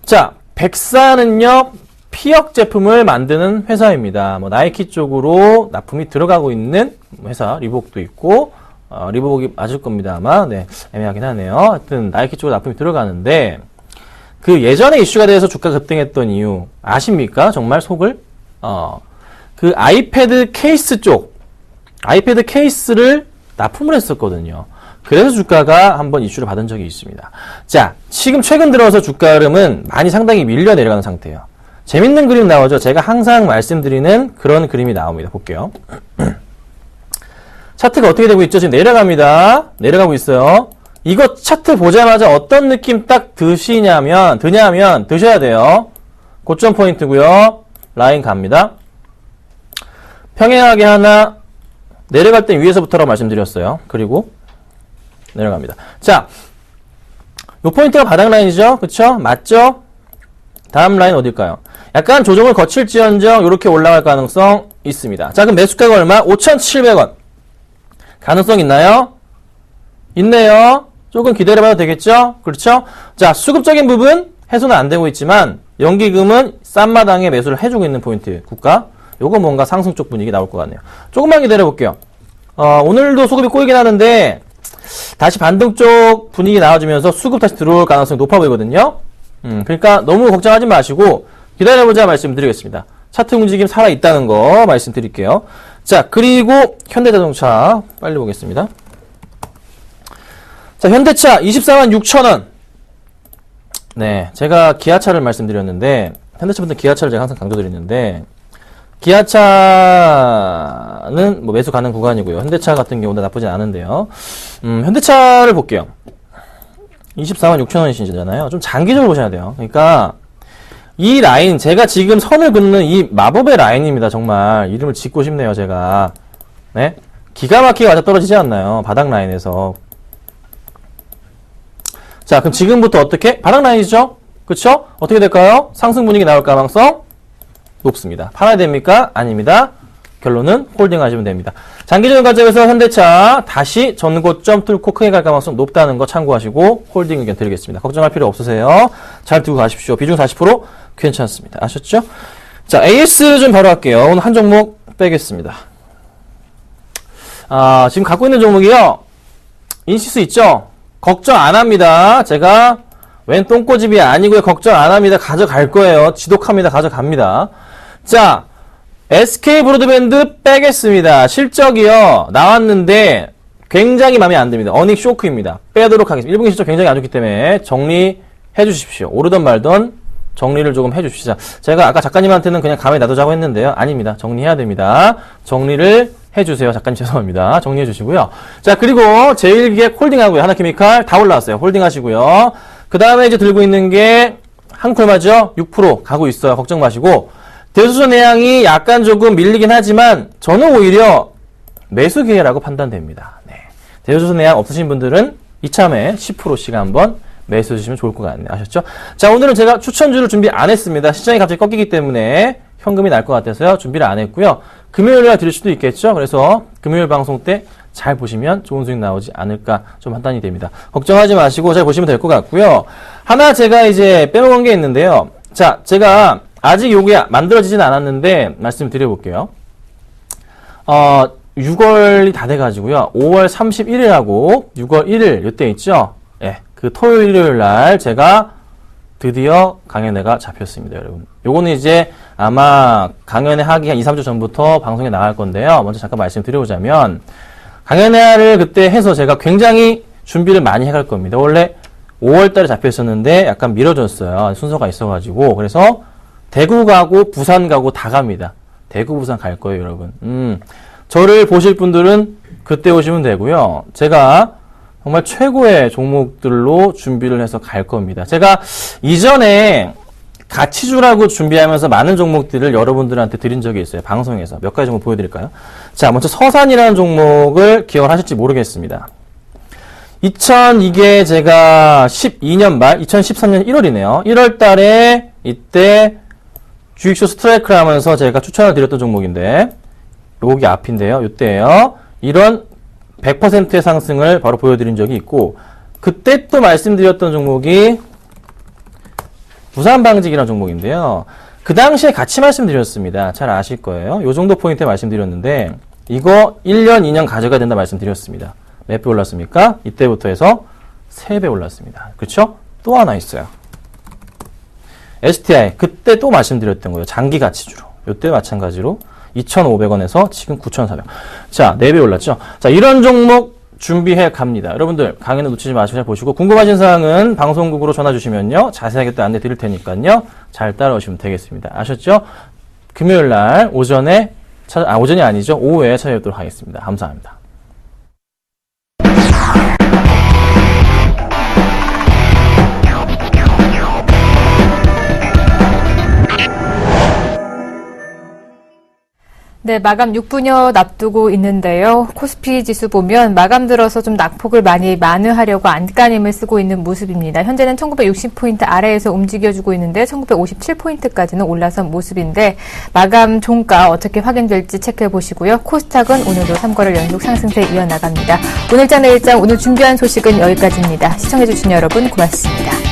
자, 백산은요, 피혁 제품을 만드는 회사입니다. 뭐 나이키 쪽으로 납품이 들어가고 있는 회사, 리복도 있고 리복이 맞을 겁니다 아마. 네, 애매하긴 하네요. 하여튼 나이키 쪽으로 납품이 들어가는데 그 예전에 이슈가 돼서 주가 급등했던 이유 아십니까? 정말 속을 그 아이패드 케이스 쪽, 아이패드 케이스를 납품을 했었거든요. 그래서 주가가 한번 이슈를 받은 적이 있습니다. 자, 지금 최근 들어서 주가 흐름은 많이 상당히 밀려 내려가는 상태예요. 재밌는 그림 나오죠? 제가 항상 말씀드리는 그런 그림이 나옵니다. 볼게요. 차트가 어떻게 되고 있죠? 지금 내려갑니다. 내려가고 있어요. 이거 차트 보자마자 어떤 느낌 딱 드냐면 드셔야 돼요. 고점 포인트고요. 라인 갑니다. 평행하게 하나, 내려갈 땐 위에서부터라고 말씀드렸어요. 그리고 내려갑니다. 자, 요 포인트가 바닥 라인이죠? 그쵸? 맞죠? 다음 라인 어딜까요? 약간 조정을 거칠지언정 이렇게 올라갈 가능성 있습니다. 자, 그럼 매수가가 얼마? 5,700원. 가능성 있나요? 있네요. 조금 기다려봐도 되겠죠? 그렇죠? 자, 수급적인 부분 해소는 안 되고 있지만 연기금은 싼 마당에 매수를 해주고 있는 포인트 국가. 요거 뭔가 상승 쪽 분위기 나올 것 같네요. 조금만 기다려볼게요. 오늘도 수급이 꼬이긴 하는데 다시 반등 쪽 분위기 나와주면서 수급 다시 들어올 가능성이 높아 보이거든요. 그러니까 너무 걱정하지 마시고 기다려보자 말씀드리겠습니다. 차트 움직임 살아있다는 거 말씀드릴게요. 자, 그리고 현대자동차 빨리 보겠습니다. 자, 현대차 246,000원. 네, 제가 기아차를 말씀드렸는데 현대차부터 기아차를 제가 항상 강조드리는데 기아차는 뭐 매수 가능 구간이고요. 현대차 같은 경우는 나쁘진 않은데요. 현대차를 볼게요. 246,000원이시잖아요. 좀 장기적으로 보셔야 돼요. 그러니까 이 라인, 제가 지금 선을 긋는 이 마법의 라인입니다. 정말 이름을 짓고 싶네요. 제가. 네, 기가 막히게 맞아 떨어지지 않나요? 바닥 라인에서. 자, 그럼 지금부터 어떻게? 바닥 라인이죠? 그쵸? 어떻게 될까요? 상승 분위기 나올 가능성 높습니다. 팔아야 됩니까? 아닙니다. 결론은 홀딩 하시면 됩니다. 장기적인 관점에서 현대차 다시 전고점 뚫고 크게 갈 가능성 높다는 거 참고하시고 홀딩 의견 드리겠습니다. 걱정할 필요 없으세요. 잘 두고 가십시오. 비중 40% 괜찮습니다. 아셨죠? 자, AS 좀 바로 할게요. 오늘 한 종목 빼겠습니다. 지금 갖고 있는 종목이요. 인시스 있죠? 걱정 안 합니다. 제가 웬 똥꼬집이 아니고요. 걱정 안 합니다. 가져갈 거예요. 지독합니다. 가져갑니다. 자, SK 브로드밴드 빼겠습니다. 실적이요. 나왔는데 굉장히 마음에 안 듭니다. 어닝 쇼크입니다. 빼도록 하겠습니다. 1분기 실적 굉장히 안 좋기 때문에 정리해 주십시오. 오르던 말던 정리를 조금 해 주시자. 제가 아까 작가님한테는 그냥 가만히 놔두자고 했는데요. 아닙니다. 정리해야 됩니다. 정리를 해 주세요. 작가님 죄송합니다. 정리해 주시고요. 자, 그리고 제1기획 홀딩하고요. 하나케미칼 다 올라왔어요. 홀딩 하시고요. 그 다음에 이제 들고 있는 게 한콜마죠. 6% 가고 있어요. 걱정 마시고. 대수조 내양이 약간 조금 밀리긴 하지만 저는 오히려 매수 기회라고 판단됩니다. 네. 대수조 내양 없으신 분들은 이참에 10%씩 한번 매수 주시면 좋을 것 같네요. 아셨죠? 자, 오늘은 제가 추천주를 준비 안 했습니다. 시장이 갑자기 꺾이기 때문에 현금이 날 것 같아서요. 준비를 안 했고요. 금요일날 드릴 수도 있겠죠. 그래서 금요일 방송 때 잘 보시면 좋은 수익 나오지 않을까 좀 판단이 됩니다. 걱정하지 마시고 잘 보시면 될 것 같고요. 하나 제가 이제 빼먹은 게 있는데요. 자, 제가 아직 요게 만들어지진 않았는데 말씀드려볼게요. 6월이 다 돼가지고요. 5월 31일하고 6월 1일 요때 있죠. 예, 그 토요일 일요일 날 제가 드디어 강연회가 잡혔습니다, 여러분. 요거는 이제 아마 강연회 하기 한 2, 3주 전부터 방송에 나갈 건데요. 먼저 잠깐 말씀드려보자면 강연회를 그때 해서 제가 굉장히 준비를 많이 해갈 겁니다. 원래 5월 달에 잡혀 있었는데 약간 미뤄졌어요. 순서가 있어가지고. 그래서 대구 가고 부산 가고 다 갑니다. 대구, 부산 갈 거예요, 여러분. 저를 보실 분들은 그때 오시면 되고요. 제가 정말 최고의 종목들로 준비를 해서 갈 겁니다. 제가 이전에 가치주라고 준비하면서 많은 종목들을 여러분들한테 드린 적이 있어요. 방송에서. 몇 가지 종목 보여드릴까요? 자, 먼저 서산이라는 종목을 기억을 하실지 모르겠습니다. 이게 제가 12년 말, 2013년 1월이네요. 1월 달에 이때 주식쇼 스트라이크를 하면서 제가 추천을 드렸던 종목인데, 여기 앞인데요. 이때예요. 이런 100%의 상승을 바로 보여드린 적이 있고, 그때 또 말씀드렸던 종목이 부산방직이라는 종목인데요. 그 당시에 같이 말씀드렸습니다. 잘 아실 거예요. 요 정도 포인트에 말씀드렸는데, 이거 1년, 2년 가져가야 된다 말씀드렸습니다. 몇 배 올랐습니까? 이때부터 해서 3배 올랐습니다. 그렇죠? 또 하나 있어요. STI, 그때 또 말씀드렸던 거예요. 장기 가치주로. 요때 마찬가지로 2,500원에서 지금 9,400원. 자, 4배 올랐죠? 자, 이런 종목 준비해 갑니다. 여러분들, 강의는 놓치지 마시고 잘 보시고, 궁금하신 사항은 방송국으로 전화 주시면요. 자세하게 또 안내 드릴 테니까요. 잘 따라오시면 되겠습니다. 아셨죠? 금요일 날 오전에, 오전이 아니죠. 오후에 찾아뵙도록 하겠습니다. 감사합니다. 네, 마감 6분여 앞두고 있는데요. 코스피 지수 보면 마감 들어서 좀 낙폭을 많이 만회하려고 안간힘을 쓰고 있는 모습입니다. 현재는 1960포인트 아래에서 움직여주고 있는데 1957포인트까지는 올라선 모습인데 마감 종가 어떻게 확인될지 체크해 보시고요. 코스닥은 오늘도 3거래일 연속 상승세 이어나갑니다. 오늘장 내일장 오늘 준비한 소식은 여기까지입니다. 시청해주신 여러분 고맙습니다.